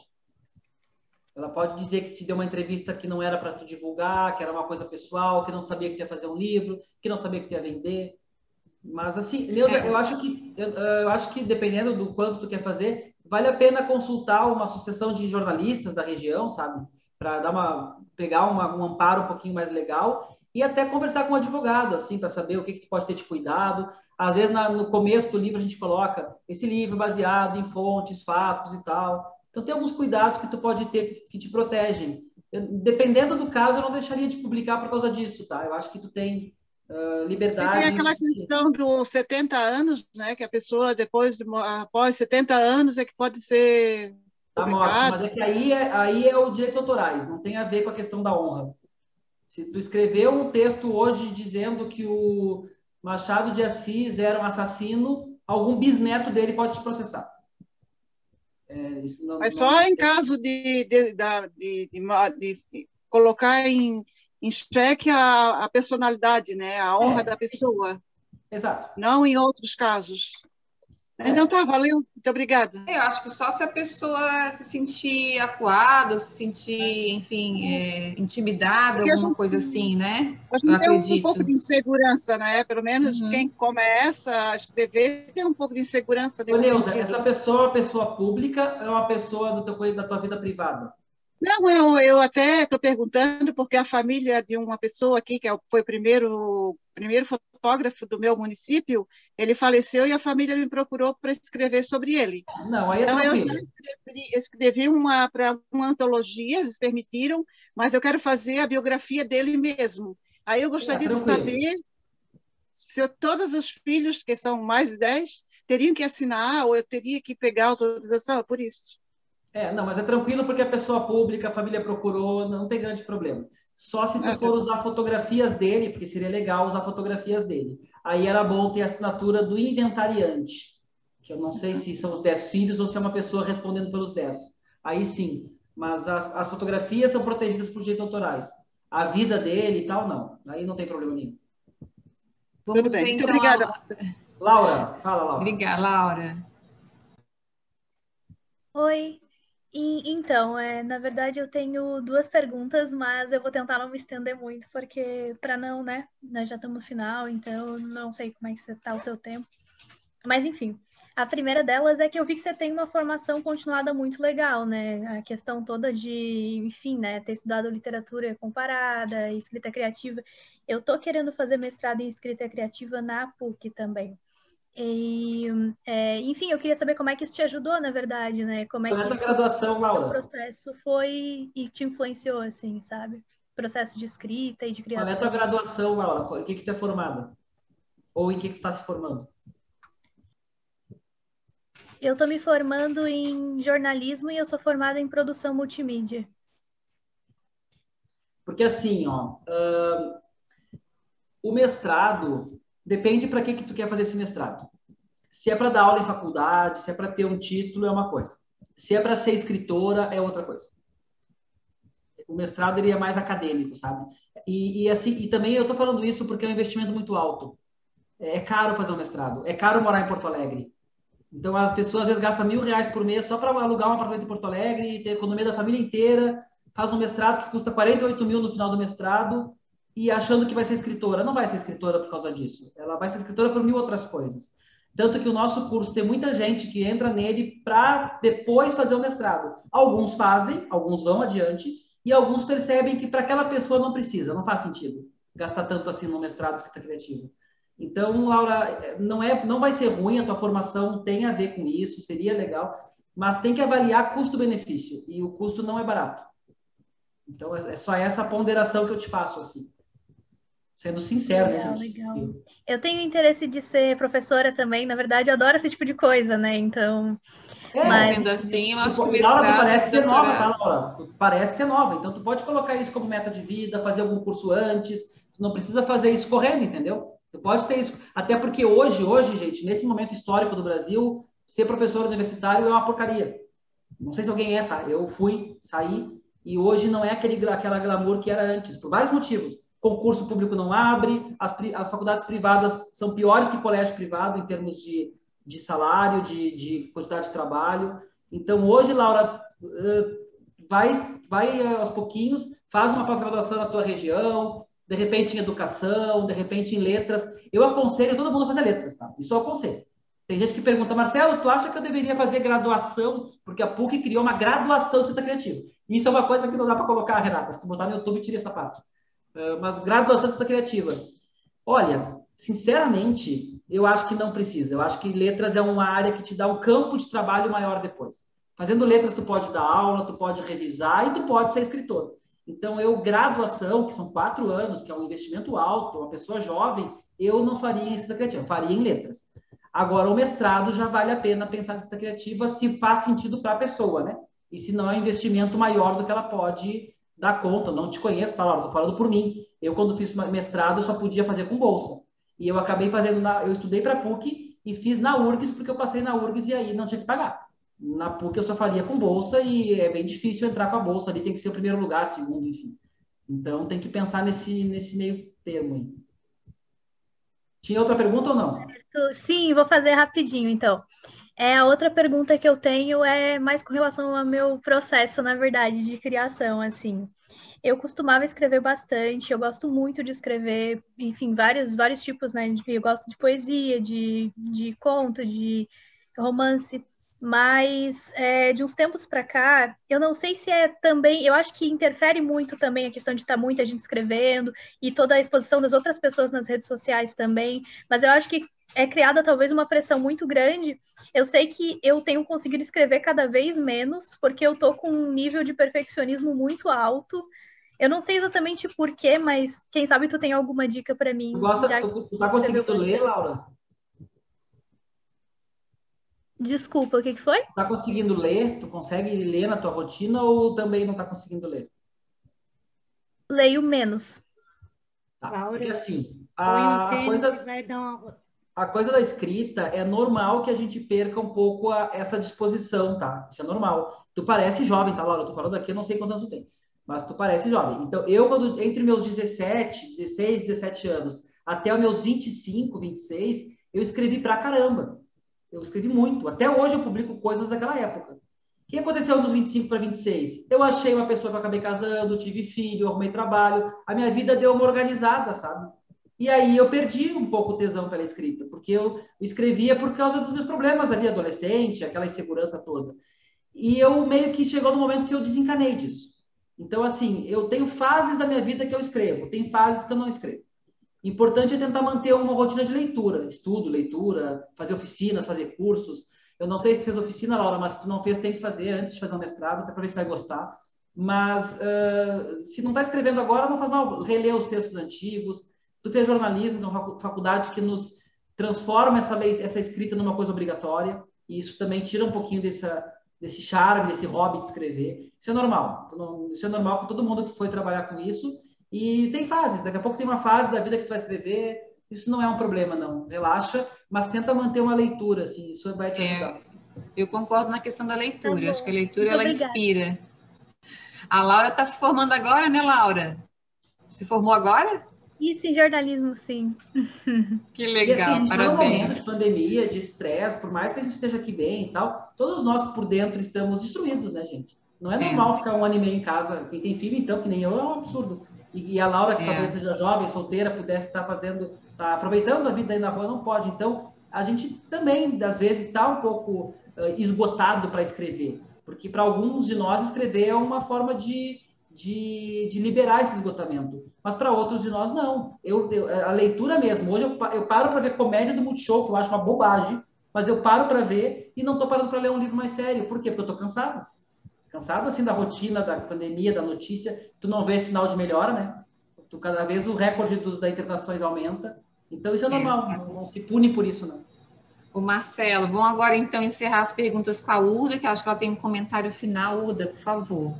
Ela pode dizer que te deu uma entrevista que não era para tu divulgar, que era uma coisa pessoal, que não sabia que tu ia fazer um livro, que não sabia que tu ia vender. Mas, assim, Neuza, eu acho que dependendo do quanto tu quer fazer, vale a pena consultar uma associação de jornalistas da região, sabe? Para pegar um amparo um pouquinho mais legal e até conversar com um advogado, assim, para saber o que tu pode ter de cuidado. Às vezes, no começo do livro, a gente coloca esse livro baseado em fontes, fatos e tal. Então, tem alguns cuidados que tu pode ter que te protegem. Dependendo do caso, eu não deixaria de publicar por causa disso, tá? Eu acho que tu tem liberdade. E tem aquela questão dos 70 anos, né? Que a pessoa, após 70 anos, é que pode ser publicado. Mas é que aí é os direitos autorais, não tem a ver com a questão da honra. Se tu escreveu um texto hoje dizendo que o Machado de Assis era um assassino, algum bisneto dele pode te processar. Mas só em caso de colocar em xeque a personalidade, né? A honra da pessoa. Exato. Não em outros casos. Então tá, valeu. Muito obrigada. Eu acho que só se a pessoa se sentir acuada, ou se sentir, enfim, intimidada, Porque alguma coisa assim, né? a Eu gente tem um pouco acredito. de insegurança, né? Pelo menos Uhum. quem começa a escrever tem um pouco de insegurança Ô, nesse Neuza, sentido. essa pessoa é uma pessoa pública ou é uma pessoa da tua vida privada? Não, eu até estou perguntando porque a família de uma pessoa aqui, foi o primeiro fotógrafo do meu município, ele faleceu e a família me procurou para escrever sobre ele. Não, aí é Então, eu só tranquilo. escrevi para uma antologia, eles permitiram, mas eu quero fazer a biografia dele mesmo. Aí eu gostaria de tranquilo. saber se todos os filhos, que são mais de 10, teriam que assinar ou eu teria que pegar a autorização, por isso. Não, mas é tranquilo porque a pessoa pública, a família procurou, não tem grande problema. Só se tu for usar fotografias dele, porque seria legal usar fotografias dele. Aí era bom ter a assinatura do inventariante, que eu não sei se são os 10 filhos ou se é uma pessoa respondendo pelos 10. Aí sim, mas as fotografias são protegidas por direitos autorais. A vida dele e tal, não. Aí não tem problema nenhum. Tudo bem, muito obrigada. Laura, fala, Laura. Obrigada, Laura. Oi. Então, na verdade eu tenho duas perguntas, mas eu vou tentar não me estender muito, porque para não, né? Nós já estamos no final, então não sei como é que está o seu tempo. Mas enfim, a primeira delas é que eu vi que você tem uma formação continuada muito legal, né? A questão toda de, enfim, né, ter estudado literatura comparada, escrita criativa. Eu tô querendo fazer mestrado em escrita criativa na PUC também. E, enfim, eu queria saber como é que isso te ajudou, na verdade, né? Como é que isso, graduação, Laura? O processo foi e te influenciou, assim, sabe? Processo de escrita e de criação. Qual é a tua graduação, Laura? Em que tu é formada? Ou em que tu está se formando? Eu estou me formando em jornalismo e eu sou formada em produção multimídia. Porque assim, o mestrado depende para que tu quer fazer esse mestrado. Se é para dar aula em faculdade, se é para ter um título, é uma coisa. Se é para ser escritora, é outra coisa. O mestrado ele é mais acadêmico, sabe? E também eu estou falando isso porque é um investimento muito alto. É caro fazer um mestrado, é caro morar em Porto Alegre. Então as pessoas às vezes gastam R$1.000 por mês só para alugar um apartamento em Porto Alegre e ter economia da família inteira, faz um mestrado que custa 48 mil no final do mestrado e achando que vai ser escritora. Não vai ser escritora por causa disso. Ela vai ser escritora por 1.000 outras coisas. Tanto que o nosso curso tem muita gente que entra nele para depois fazer o mestrado. Alguns fazem, alguns vão adiante, e alguns percebem que para aquela pessoa não precisa, não faz sentido gastar tanto assim no mestrado de escrita criativa. Então, Laura, não vai ser ruim, a tua formação tem a ver com isso, seria legal, mas tem que avaliar custo-benefício, e o custo não é barato. Então, é só essa ponderação que eu te faço, assim. Sendo sincero, legal, né, gente? Legal. Eu tenho interesse de ser professora também, na verdade, eu adoro esse tipo de coisa, né? Então. Mas sendo assim, eu acho que o mestrado, Laura, tu parece ser nova, tá, Laura? Tu parece ser nova, então tu pode colocar isso como meta de vida, fazer algum curso antes, tu não precisa fazer isso correndo, entendeu? Tu pode ter isso. Até porque hoje, gente, nesse momento histórico do Brasil, ser professor universitário é uma porcaria. Não sei se alguém é, tá? Eu fui, saí, e hoje não é aquela glamour que era antes, por vários motivos. Concurso público não abre, as faculdades privadas são piores que colégio privado em termos de salário, de quantidade de trabalho. Então, hoje, Laura, vai aos pouquinhos, faz uma pós-graduação na tua região, de repente em educação, de repente em letras. Eu aconselho todo mundo a fazer letras, tá? Isso eu aconselho. Tem gente que pergunta, Marcelo, tu acha que eu deveria fazer graduação? Porque a PUC criou uma graduação de escrita criativa. Isso é uma coisa que não dá para colocar, Renata. Se tu botar no YouTube, tira essa parte. Mas graduação de escrita criativa. Olha, sinceramente, eu acho que não precisa. Eu acho que letras é uma área que te dá um campo de trabalho maior depois. Fazendo letras, tu pode dar aula, tu pode revisar e tu pode ser escritor. Então, graduação, que são 4 anos, que é um investimento alto, uma pessoa jovem, eu não faria em escrita criativa, eu faria em letras. Agora, o mestrado já vale a pena pensar em escrita criativa se faz sentido para a pessoa, né? E se não é um investimento maior do que ela pode dar conta. Eu não te conheço, tá, Laura? Estou falando por mim. Eu, quando fiz mestrado, eu só podia fazer com bolsa. E eu acabei fazendo, eu estudei para a PUC e fiz na URGS, porque eu passei na URGS e aí não tinha que pagar. Na PUC eu só faria com bolsa e é bem difícil entrar com a bolsa. Ali tem que ser o primeiro lugar, segundo, enfim. Então tem que pensar nesse meio termo aí. Tinha outra pergunta ou não? Sim, vou fazer rapidinho, então. A outra pergunta que eu tenho é mais com relação ao meu processo, na verdade, de criação, assim. Eu costumava escrever bastante, eu gosto muito de escrever, enfim, vários tipos, né? Eu gosto de poesia, de conto, de romance, mas de uns tempos para cá, eu não sei se é também, eu acho que interfere muito também a questão de estar muita gente escrevendo e toda a exposição das outras pessoas nas redes sociais também, mas eu acho que é criada talvez uma pressão muito grande. Eu sei que eu tenho conseguido escrever cada vez menos, porque eu tô com um nível de perfeccionismo muito alto. Eu não sei exatamente por quê, mas quem sabe tu tem alguma dica para mim, já que Tu tá conseguindo ler, Laura? Desculpa, o que foi? Tu tá conseguindo ler? Tu consegue ler na tua rotina ou também não tá conseguindo ler? Leio menos. Tá. Laura, Porque assim, põe um tênis e vai dar uma... a coisa da escrita é normal que a gente perca um pouco essa disposição, tá? Isso é normal. Tu parece jovem, tá, Laura? Eu tô falando aqui, eu não sei quantos anos tu tem, mas tu parece jovem. Então, entre meus 16, 17 anos, até os meus 25, 26, eu escrevi pra caramba. Eu escrevi muito. Até hoje eu publico coisas daquela época. O que aconteceu dos 25 para 26? Eu achei uma pessoa que eu acabei casando, tive filho, arrumei trabalho, a minha vida deu uma organizada, sabe? E aí eu perdi um pouco o tesão pela escrita, porque eu escrevia por causa dos meus problemas ali, adolescente, aquela insegurança toda. E eu meio que chegou no momento que eu desencanei disso. Então, assim, eu tenho fases da minha vida que eu escrevo, tem fases que eu não escrevo. Importante é tentar manter uma rotina de leitura, estudo, leitura, fazer oficinas, fazer cursos. Eu não sei se tu fez oficina, Laura, mas se tu não fez, tem que fazer antes de fazer um mestrado, até para ver se vai gostar. Mas se não está escrevendo agora, não faz mal reler os textos antigos. Tu fez jornalismo, que é uma faculdade que nos transforma essa escrita numa coisa obrigatória, e isso também tira um pouquinho desse charme, desse hobby de escrever. Isso é normal. Isso é normal com todo mundo que foi trabalhar com isso. E tem fases. Daqui a pouco tem uma fase da vida que tu vai escrever. Isso não é um problema, não. Relaxa, mas tenta manter uma leitura, assim. Isso vai te ajudar. Eu concordo na questão da leitura. Tá, Acho que a leitura, muito ela obrigada. inspira. A Laura está se formando agora, né, Laura? Se formou agora? Isso em jornalismo, sim. Que legal, a gente está num parabéns. momento de pandemia, de estresse, por mais que a gente esteja aqui bem e tal, todos nós por dentro estamos destruídos, né, gente? Não é normal ficar um ano e meio em casa. Quem tem filho, então, que nem eu, é um absurdo. E a Laura, que talvez seja jovem, solteira, pudesse estar aproveitando a vida aí na rua, não pode. Então, a gente também, às vezes, está um pouco esgotado para escrever. Porque para alguns de nós, escrever é uma forma de liberar esse esgotamento. Mas para outros de nós, não. A leitura mesmo. Hoje eu paro para ver comédia do Multishow, que eu acho uma bobagem, mas eu paro para ver e não estou parando para ler um livro mais sério. Por quê? Porque eu estou cansado. Cansado, assim, da rotina, da pandemia, da notícia. Tu não vê sinal de melhora, né? Cada vez o recorde da internações aumenta. Então, isso é normal. Não se pune por isso, não. O Marcelo, vamos agora, então, encerrar as perguntas com a Uda, que acho que ela tem um comentário final. Uda, por favor.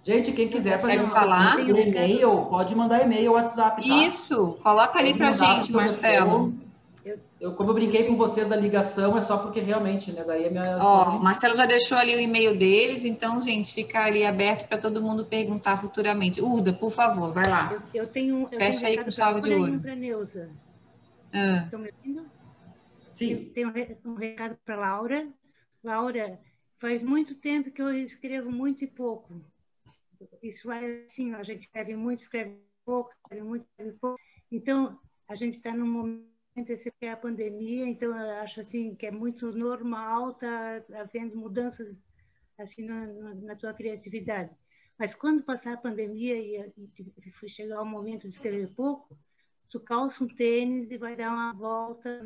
Gente, quem quiser fazer falar por e-mail, pode mandar e-mail ou WhatsApp, tá? Isso, coloca ali pra gente, Marcelo. Como eu brinquei com vocês da ligação, é só porque realmente, né? Daí a minha Ó, o Marcelo já deixou ali o e-mail deles, então, gente, fica ali aberto para todo mundo perguntar futuramente. Uda, por favor, vai lá. Fecha aí com chave de ouro. Para Neuza. Estão me ouvindo? Sim. Tem um recado para Laura. Laura, faz muito tempo que eu escrevo muito e pouco. Isso é assim, a gente escreve muito, escreve pouco, escreve muito, escreve pouco. Então, a gente está num momento, esse é a pandemia, então eu acho assim que é muito normal estar havendo mudanças assim na tua criatividade. Mas quando passar a pandemia e chegar o momento de escrever pouco, tu calça um tênis e vai dar uma volta,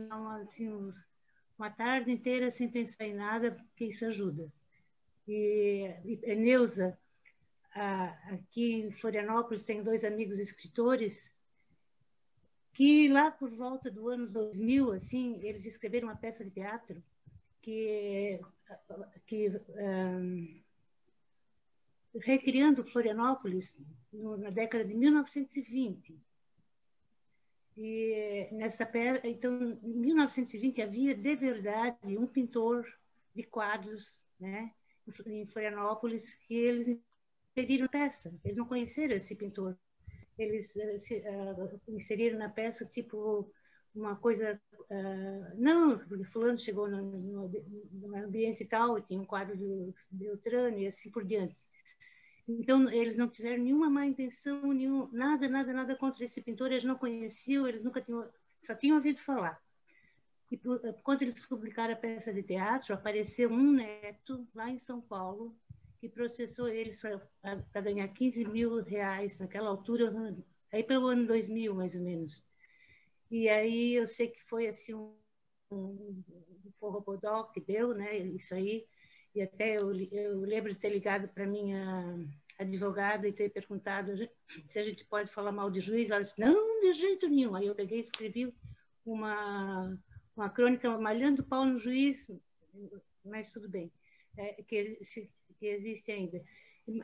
uma tarde inteira sem pensar em nada, porque isso ajuda. E Neuza, aqui em Florianópolis tem 2 amigos escritores que lá por volta do ano 2000, assim, eles escreveram uma peça de teatro recriando Florianópolis na década de 1920. E nessa peça, então, em 1920 havia de verdade um pintor de quadros, né, em Florianópolis, que eles inseriram peça. Eles não conheceram esse pintor. Eles inseriram na peça tipo uma coisa... não, porque fulano chegou no ambiente tal, tinha um quadro de Beltrano e assim por diante. Então, eles não tiveram nenhuma má intenção, nada contra esse pintor, eles não conheciam, eles nunca tinham, só tinham ouvido falar. E quando eles publicaram a peça de teatro, apareceu um neto lá em São Paulo que processou eles para ganhar 15 mil reais naquela altura, aí pelo ano 2000, mais ou menos. E aí eu sei que foi assim um forrobodó que deu, né, isso aí. E até eu lembro de ter ligado para minha advogada e ter perguntado se a gente pode falar mal de juiz. Ela disse, não, de jeito nenhum. Aí eu peguei e escrevi uma crônica malhando o pau no juiz, mas tudo bem, que existe ainda.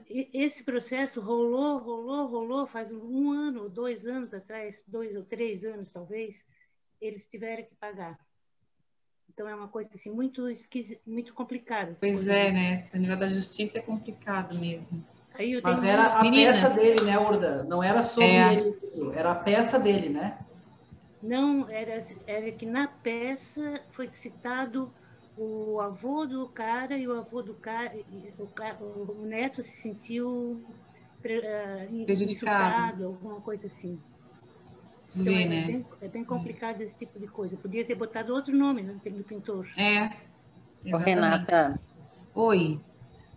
Esse processo rolou, faz 1 ano, 2 anos atrás, 2 ou 3 anos talvez, eles tiveram que pagar. Então é uma coisa assim, muito complicada. Pois é, né? Esse negócio da justiça é complicado mesmo. Aí eu Mas era a peça dele, né, Urda? Não era sobre ele, era a peça dele, né? Não, era que na peça foi citado o avô do cara e o avô do cara, o neto se sentiu insultado, alguma coisa assim. Então, é bem complicado esse tipo de coisa. Podia ter botado outro nome no pintor. Renata. Oi.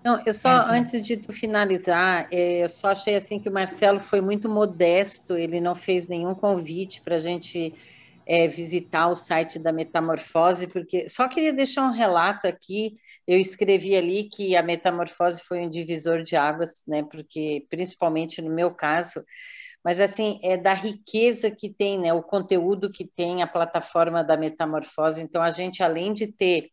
Não, eu só, antes de tu finalizar, eu só achei assim que o Marcelo foi muito modesto, ele não fez nenhum convite para a gente visitar o site da Metamorfose, porque só queria deixar um relato aqui, eu escrevi ali que a Metamorfose foi um divisor de águas, né, porque principalmente no meu caso, mas assim, é da riqueza que tem, né, o conteúdo que tem a plataforma da Metamorfose, então a gente, além de ter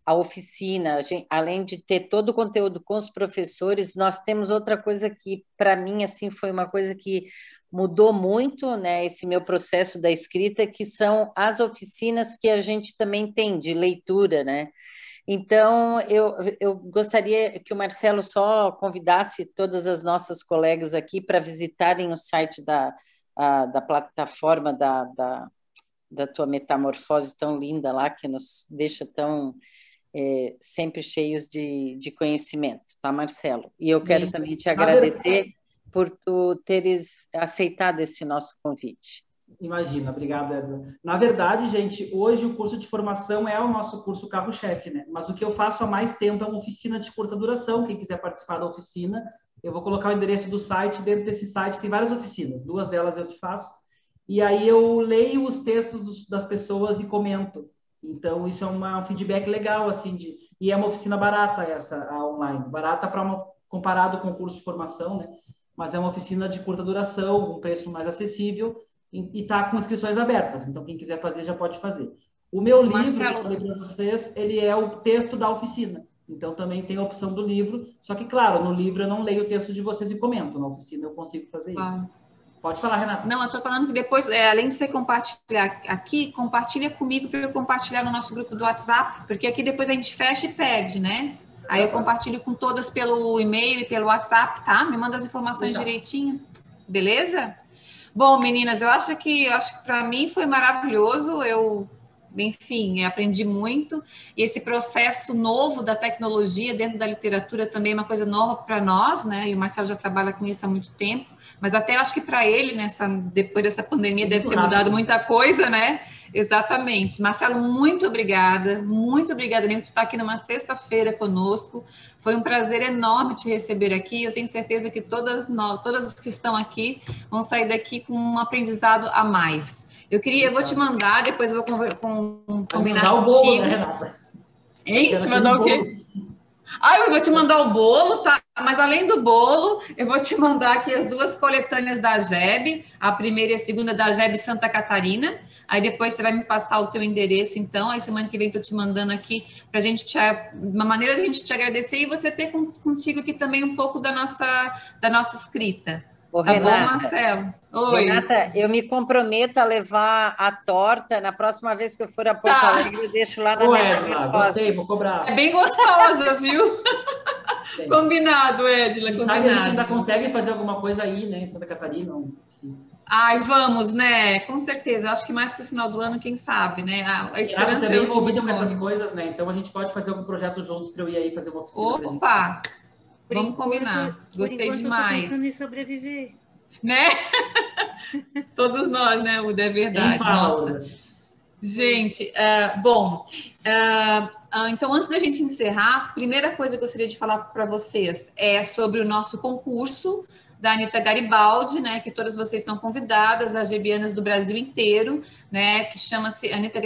a oficina, além de ter todo o conteúdo com os professores, nós temos outra coisa que, para mim, assim, foi uma coisa que mudou muito, né, esse meu processo da escrita, que são as oficinas que a gente também tem de leitura, né? Então, eu gostaria que o Marcelo só convidasse todas as nossas colegas aqui para visitarem o site da plataforma da tua Metamorfose tão linda lá, que nos deixa tão sempre cheios de conhecimento, tá, Marcelo? E eu quero também te agradecer por tu teres aceitado esse nosso convite. Imagina, obrigado, Edna. Na verdade, gente, hoje o curso de formação é o nosso curso carro-chefe, né? Mas o que eu faço há mais tempo é uma oficina de curta duração. Quem quiser participar da oficina, eu vou colocar o endereço do site. Dentro desse site tem várias oficinas, 2 delas eu que faço. E aí eu leio os textos das pessoas e comento. Então, isso é um feedback legal, assim, e é uma oficina barata essa, a online. Barata comparado com o curso de formação, né? Mas é uma oficina de curta duração, um preço mais acessível, e está com inscrições abertas. Então, quem quiser fazer, já pode fazer. O meu livro, que eu falei para vocês, ele é o texto da oficina. Então, também tem a opção do livro. Só que, claro, no livro eu não leio o texto de vocês e comento. Na oficina eu consigo fazer isso. Pode falar, Renata. Não, eu estou falando que depois, além de você compartilhar aqui, compartilha comigo para eu compartilhar no nosso grupo do WhatsApp, porque aqui depois a gente fecha e perde, né? Aí eu compartilho com todas pelo e-mail e pelo WhatsApp, tá? Me manda as informações direitinho, beleza? Bom, meninas, eu acho que para mim foi maravilhoso. Enfim, aprendi muito. E esse processo novo da tecnologia dentro da literatura também é uma coisa nova para nós, né? E o Marcelo já trabalha com isso há muito tempo. Mas até acho que para ele, depois dessa pandemia, deve ter mudado muita coisa, né? Exatamente. Marcelo, muito obrigada. Muito obrigada, Nilton, por estar aqui numa sexta-feira conosco. Foi um prazer enorme te receber aqui. Eu tenho certeza que todas as que estão aqui vão sair daqui com um aprendizado a mais. Eu vou te mandar, depois eu vou combinar contigo. Bolo, né, Renata? Hein? Te mandar o quê? Eu vou te mandar o bolo, tá? Mas além do bolo, eu vou te mandar aqui as 2 coletâneas da GEB, a primeira e a segunda da GEB Santa Catarina. Aí depois você vai me passar o teu endereço, então. Aí semana que vem estou te mandando aqui para a gente uma maneira de a gente te agradecer e você ter contigo aqui também um pouco da nossa escrita. Ô, tá Renata, bom, Marcelo? Oi. Renata, eu me comprometo a levar a torta. Na próxima vez que eu for a Porto Alegre, eu deixo lá na minha gostei, vou cobrar. É bem gostosa, viu? Combinado, Edila, Quem sabe a gente ainda combinado. consegue fazer alguma coisa aí, né, em Santa Catarina. Ai, vamos, né? Com certeza. Acho que mais para o final do ano, quem sabe, né? A esperança também é o último envolvido com essas nome. coisas, né? Então a gente pode fazer algum projeto juntos para eu ir aí fazer uma oficina. Opa! Vamos combinar. Gostei por enquanto, demais. Eu tô pensando em sobreviver. Né? Todos nós, né, Uda? É verdade. Quem fala, Nossa. Uda? Gente, então, antes da gente encerrar, a primeira coisa que eu gostaria de falar para vocês é sobre o nosso concurso da Anita Garibaldi, né, que todas vocês estão convidadas, as gebianas do Brasil inteiro, né, que chama-se Anita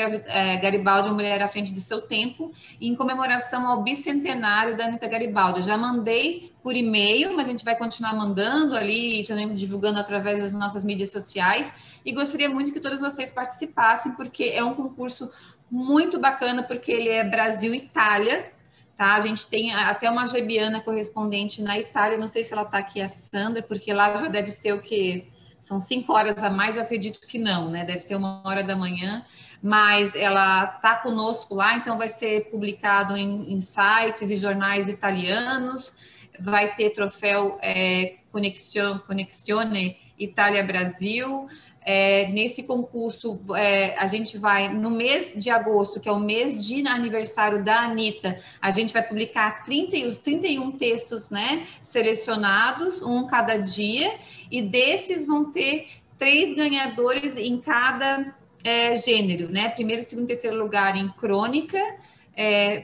Garibaldi, uma mulher à frente do seu tempo, em comemoração ao bicentenário da Anita Garibaldi. Eu já mandei por e-mail, mas a gente vai continuar mandando ali, também divulgando através das nossas mídias sociais, e gostaria muito que todos vocês participassem, porque é um concurso muito bacana, porque ele é Brasil-Itália, tá? A gente tem até uma gebiana correspondente na Itália, não sei se ela está aqui, a Sandra, porque lá já deve ser o quê? São 5 horas a mais, eu acredito que não, né? Deve ser 1h da manhã, mas ela está conosco lá, então vai ser publicado em sites e jornais italianos, vai ter troféu Conexione Itália-Brasil. Nesse concurso, a gente vai, no mês de agosto, que é o mês de aniversário da Anita, a gente vai publicar os 31 textos, né, selecionados, um cada dia, e desses vão ter 3 ganhadores em cada gênero, né, primeiro, segundo e terceiro lugar em crônica,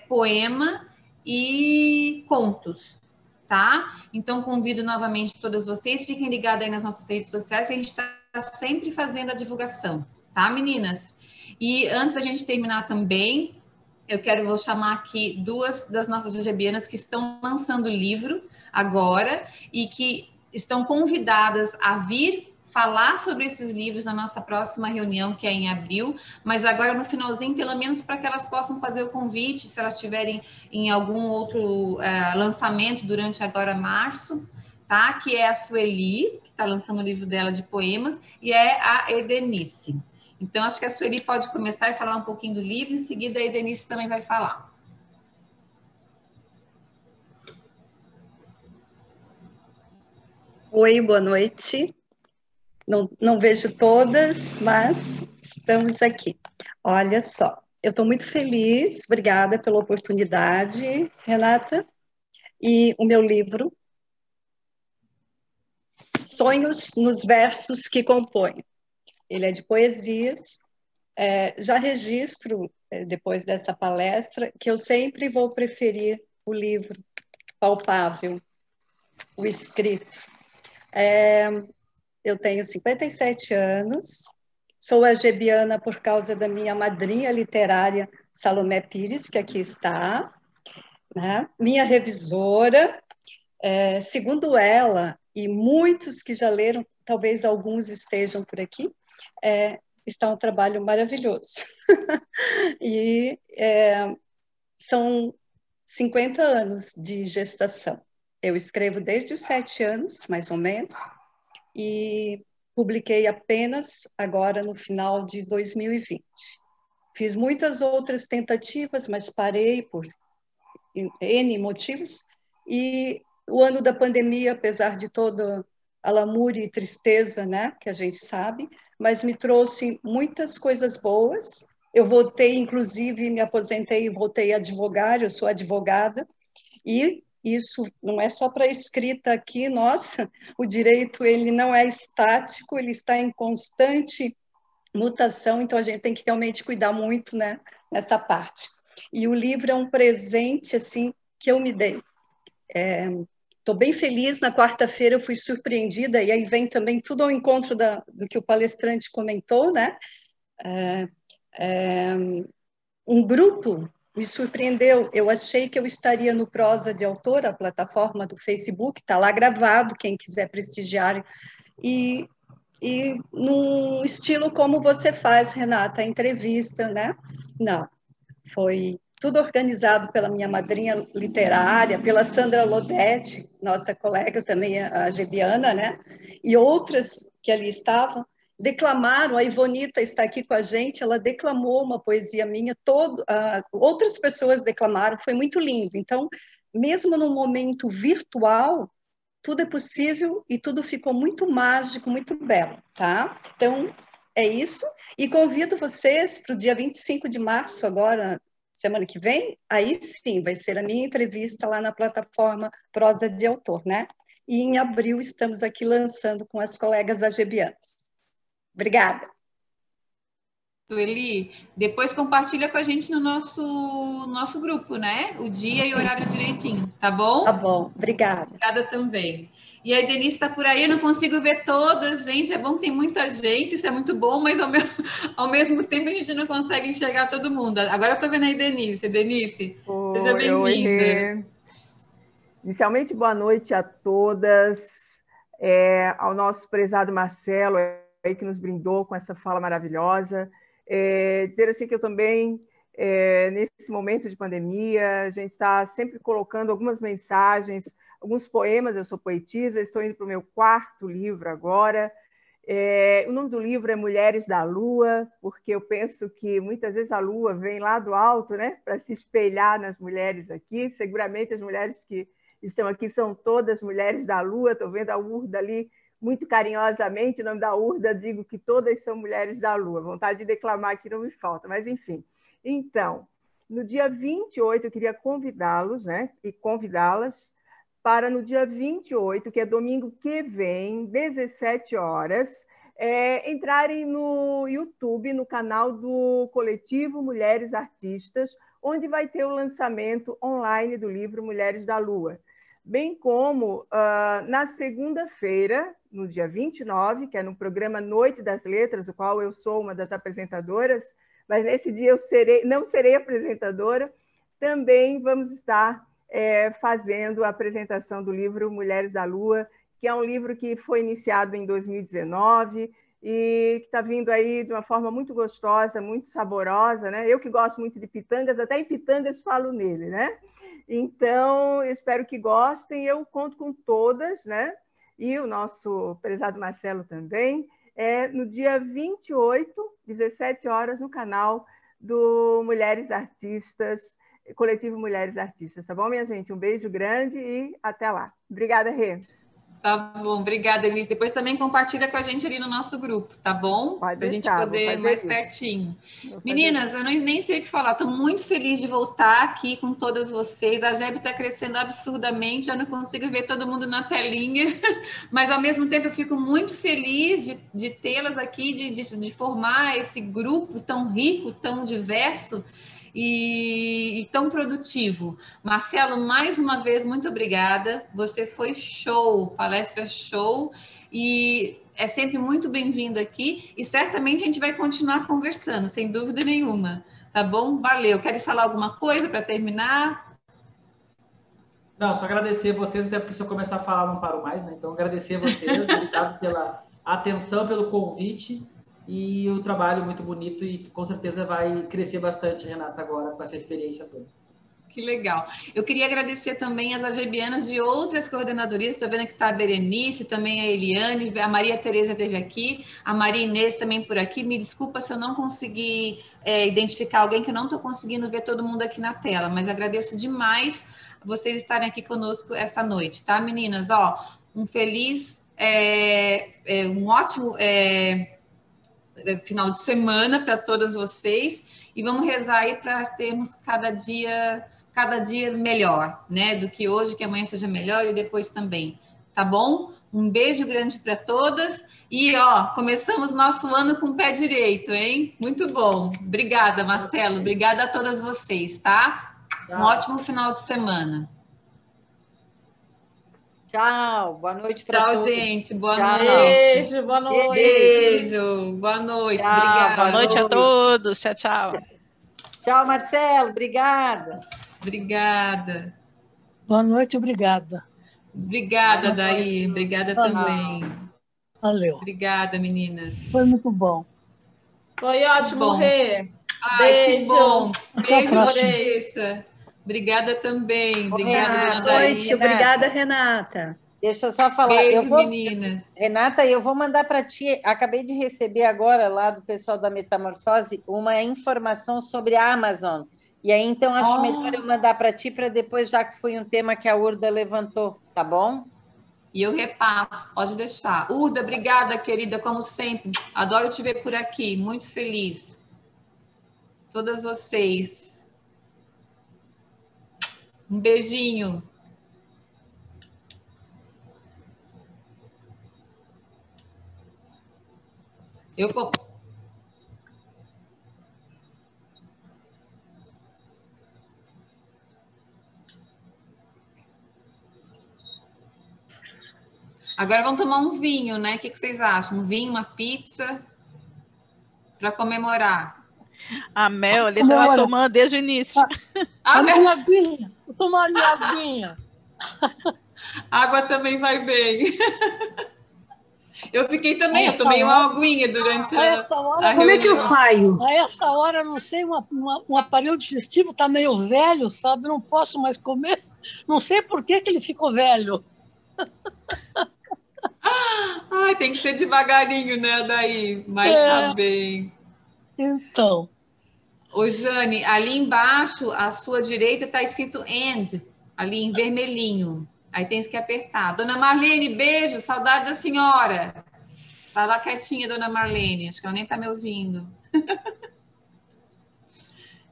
poema e contos, tá? Então, convido novamente todas vocês, fiquem ligados aí nas nossas redes sociais, que a gente está sempre fazendo a divulgação, tá, meninas? E antes da gente terminar também, vou chamar aqui 2 das nossas gebianas que estão lançando livro agora e que estão convidadas a vir falar sobre esses livros na nossa próxima reunião, que é em abril, mas agora no finalzinho, pelo menos para que elas possam fazer o convite, se elas estiverem em algum outro lançamento durante agora março, tá? Que é a Sueli, que está lançando o livro dela de poemas, e é a Edenice. Então, acho que a Sueli pode começar e falar um pouquinho do livro, em seguida a Edenice também vai falar. Oi, boa noite. Não vejo todas, mas estamos aqui. Olha só, eu estou muito feliz, obrigada pela oportunidade, Renata. E o meu livro, Sonhos nos Versos que Compõem. Ele é de poesias. Já registro, depois dessa palestra, que eu sempre vou preferir o livro palpável, o escrito. Eu tenho 57 anos, sou agebiana por causa da minha madrinha literária, Salomé Pires, que aqui está, né? Minha revisora. Segundo ela, e muitos que já leram, talvez alguns estejam por aqui, está um trabalho maravilhoso. E são 50 anos de gestação. Eu escrevo desde os 7 anos, mais ou menos, e publiquei apenas agora no final de 2020. Fiz muitas outras tentativas, mas parei por N motivos, e o ano da pandemia, apesar de toda a lamúria e tristeza, né, que a gente sabe, mas me trouxe muitas coisas boas. Eu voltei, inclusive, me aposentei e voltei a advogar, eu sou advogada, e isso não é só para escrita aqui, nossa, o direito ele não é estático, ele está em constante mutação, então a gente tem que realmente cuidar muito, né, nessa parte. E o livro é um presente, assim, que eu me dei. Estou bem feliz, na quarta-feira eu fui surpreendida, e aí vem também tudo ao encontro do que o palestrante comentou, né? Um grupo me surpreendeu, eu achei que eu estaria no Prosa de Autor, a plataforma do Facebook, está lá gravado, quem quiser prestigiar, e num estilo como você faz, Renata, a entrevista, né? Não, foi tudo organizado pela minha madrinha literária, pela Sandra Lodete, nossa colega também, a gebiana, né? E outras que ali estavam, declamaram, a Ivonita está aqui com a gente, ela declamou uma poesia minha, outras pessoas declamaram, foi muito lindo. Então, mesmo num momento virtual, tudo é possível e tudo ficou muito mágico, muito belo, tá? Então, é isso. E convido vocês para o dia 25 de março, agora, semana que vem, aí sim, vai ser a minha entrevista lá na plataforma Prosa de Autor, né? E em abril estamos aqui lançando com as colegas agebianas. Obrigada. Eli, depois compartilha com a gente no nosso grupo, né? O dia e o horário direitinho, tá bom? Tá bom, obrigada. Obrigada também. E a Denise está por aí, eu não consigo ver todas, gente. É bom que tem muita gente, isso é muito bom, mas ao mesmo tempo a gente não consegue enxergar todo mundo. Agora eu estou vendo aí, Denise. Denise, seja bem-vinda. Inicialmente, boa noite a todas, ao nosso prezado Marcelo, aí, que nos brindou com essa fala maravilhosa. Dizer assim que eu também, nesse momento de pandemia, a gente está sempre colocando algumas mensagens, alguns poemas. Eu sou poetisa, estou indo para o meu 4º livro agora. O nome do livro é Mulheres da Lua, porque eu penso que muitas vezes a lua vem lá do alto, né, para se espelhar nas mulheres aqui. Seguramente as mulheres que estão aqui são todas mulheres da lua. Estou vendo a Urda ali muito carinhosamente, em nome da Urda, digo que todas são mulheres da lua. Vontade de declamar aqui não me falta, mas enfim. Então, no dia 28, eu queria convidá-los, né, e convidá-las para no dia 28, que é domingo que vem, 17 horas, entrarem no YouTube, no canal do Coletivo Mulheres Artistas, onde vai ter o lançamento online do livro Mulheres da Lua. Bem como na segunda-feira, no dia 29, que é no programa Noite das Letras, o qual eu sou uma das apresentadoras, mas nesse dia eu não serei apresentadora, também vamos estar fazendo a apresentação do livro Mulheres da Lua, que é um livro que foi iniciado em 2019 e que está vindo aí de uma forma muito gostosa, muito saborosa, né? Eu que gosto muito de pitangas, até em pitangas falo nele, né? Então, eu espero que gostem, eu conto com todas, né? E o nosso prezado Marcelo também, no dia 28, 17 horas, no canal do Mulheres Artistas, Coletivo Mulheres Artistas, tá bom, minha gente? Um beijo grande e até lá. Obrigada, Rê. Tá bom, obrigada, Elise. Depois também compartilha com a gente ali no nosso grupo, tá bom? Para a gente poder mais pertinho. Meninas, eu nem sei o que falar. Estou muito feliz de voltar aqui com todas vocês. A Geb está crescendo absurdamente. Eu não consigo ver todo mundo na telinha, mas ao mesmo tempo eu fico muito feliz de tê-las aqui, de formar esse grupo tão rico, tão diverso e tão produtivo. Marcelo, mais uma vez, muito obrigada. Você foi show, palestra show, e é sempre muito bem-vindo aqui, e certamente a gente vai continuar conversando, sem dúvida nenhuma. Tá bom? Valeu. Queres falar alguma coisa para terminar? Não, só agradecer a vocês, até porque se eu começar a falar não paro mais, né? Então, agradecer a vocês, obrigado pela atenção, pelo convite, e o trabalho muito bonito, e com certeza vai crescer bastante, Renata, agora com essa experiência toda. Que legal. Eu queria agradecer também as agebianas de outras coordenadorias. Estou vendo que está a Berenice, também a Eliane, a Maria Tereza esteve aqui, a Maria Inês também por aqui. Me desculpa se eu não consegui identificar alguém, que eu não estou conseguindo ver todo mundo aqui na tela, mas agradeço demais vocês estarem aqui conosco essa noite, tá, meninas? Ó, um feliz, um ótimo final de semana para todas vocês, e vamos rezar aí para termos cada dia melhor, né? Do que hoje, que amanhã seja melhor e depois também, tá bom? Um beijo grande para todas, e ó, começamos nosso ano com o pé direito, hein? Muito bom. Obrigada, Marcelo. Obrigada a todas vocês, tá? Um ótimo final de semana. Tchau, boa noite para todos. Tchau, gente, boa Tchau. noite. Beijo, boa noite. Beijo, boa noite, Tchau, obrigada. Boa noite a todos, tchau, tchau. Tchau, Marcelo, obrigada. Obrigada. Boa noite, obrigada. Obrigada, Daí, obrigada também. Valeu. Obrigada, meninas. Foi muito bom. Foi ótimo, Rê. Ai, Beijo. que bom. Beijo, próxima. Vanessa. Obrigada também. Obrigada, Renata. dona Boa noite, Daí. obrigada, Renata. Deixa eu só falar. Beijo, menina. Renata, eu vou mandar para ti. Acabei de receber agora lá do pessoal da Metamorfose uma informação sobre a Amazon, E aí, então, acho melhor eu mandar para ti, para depois, já que foi um tema que a Urda levantou, tá bom? E eu repasso, pode deixar. Urda, obrigada, querida, como sempre. Adoro te ver por aqui, muito feliz. Todas vocês. Um beijinho. Agora vamos tomar um vinho, né? O que vocês acham? Um vinho, uma pizza, para comemorar. A Mel, ele estava tomando desde o início. Minha aguinha. Vou tomar minha aguinha. Água também vai bem. Eu fiquei também, eu tomei hora, uma aguinha durante a reunião. Como é que eu saio? A essa hora, não sei, um aparelho digestivo está meio velho, sabe? Não posso mais comer. Não sei por que ele ficou velho. Ai, tem que ser devagarinho, né, daí? Mas tá bem. Então. Ô, Jane, ali embaixo, à sua direita, está escrito end, ali em vermelhinho. Aí tem que apertar. Dona Marlene, beijo, saudade da senhora. Tá lá quietinha, Dona Marlene. Acho que ela nem tá me ouvindo.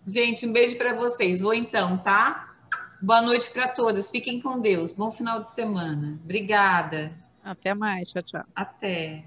Gente, um beijo para vocês. Vou então, tá? Boa noite para todas. Fiquem com Deus. Bom final de semana. Obrigada. Até mais. Tchau, tchau. Até.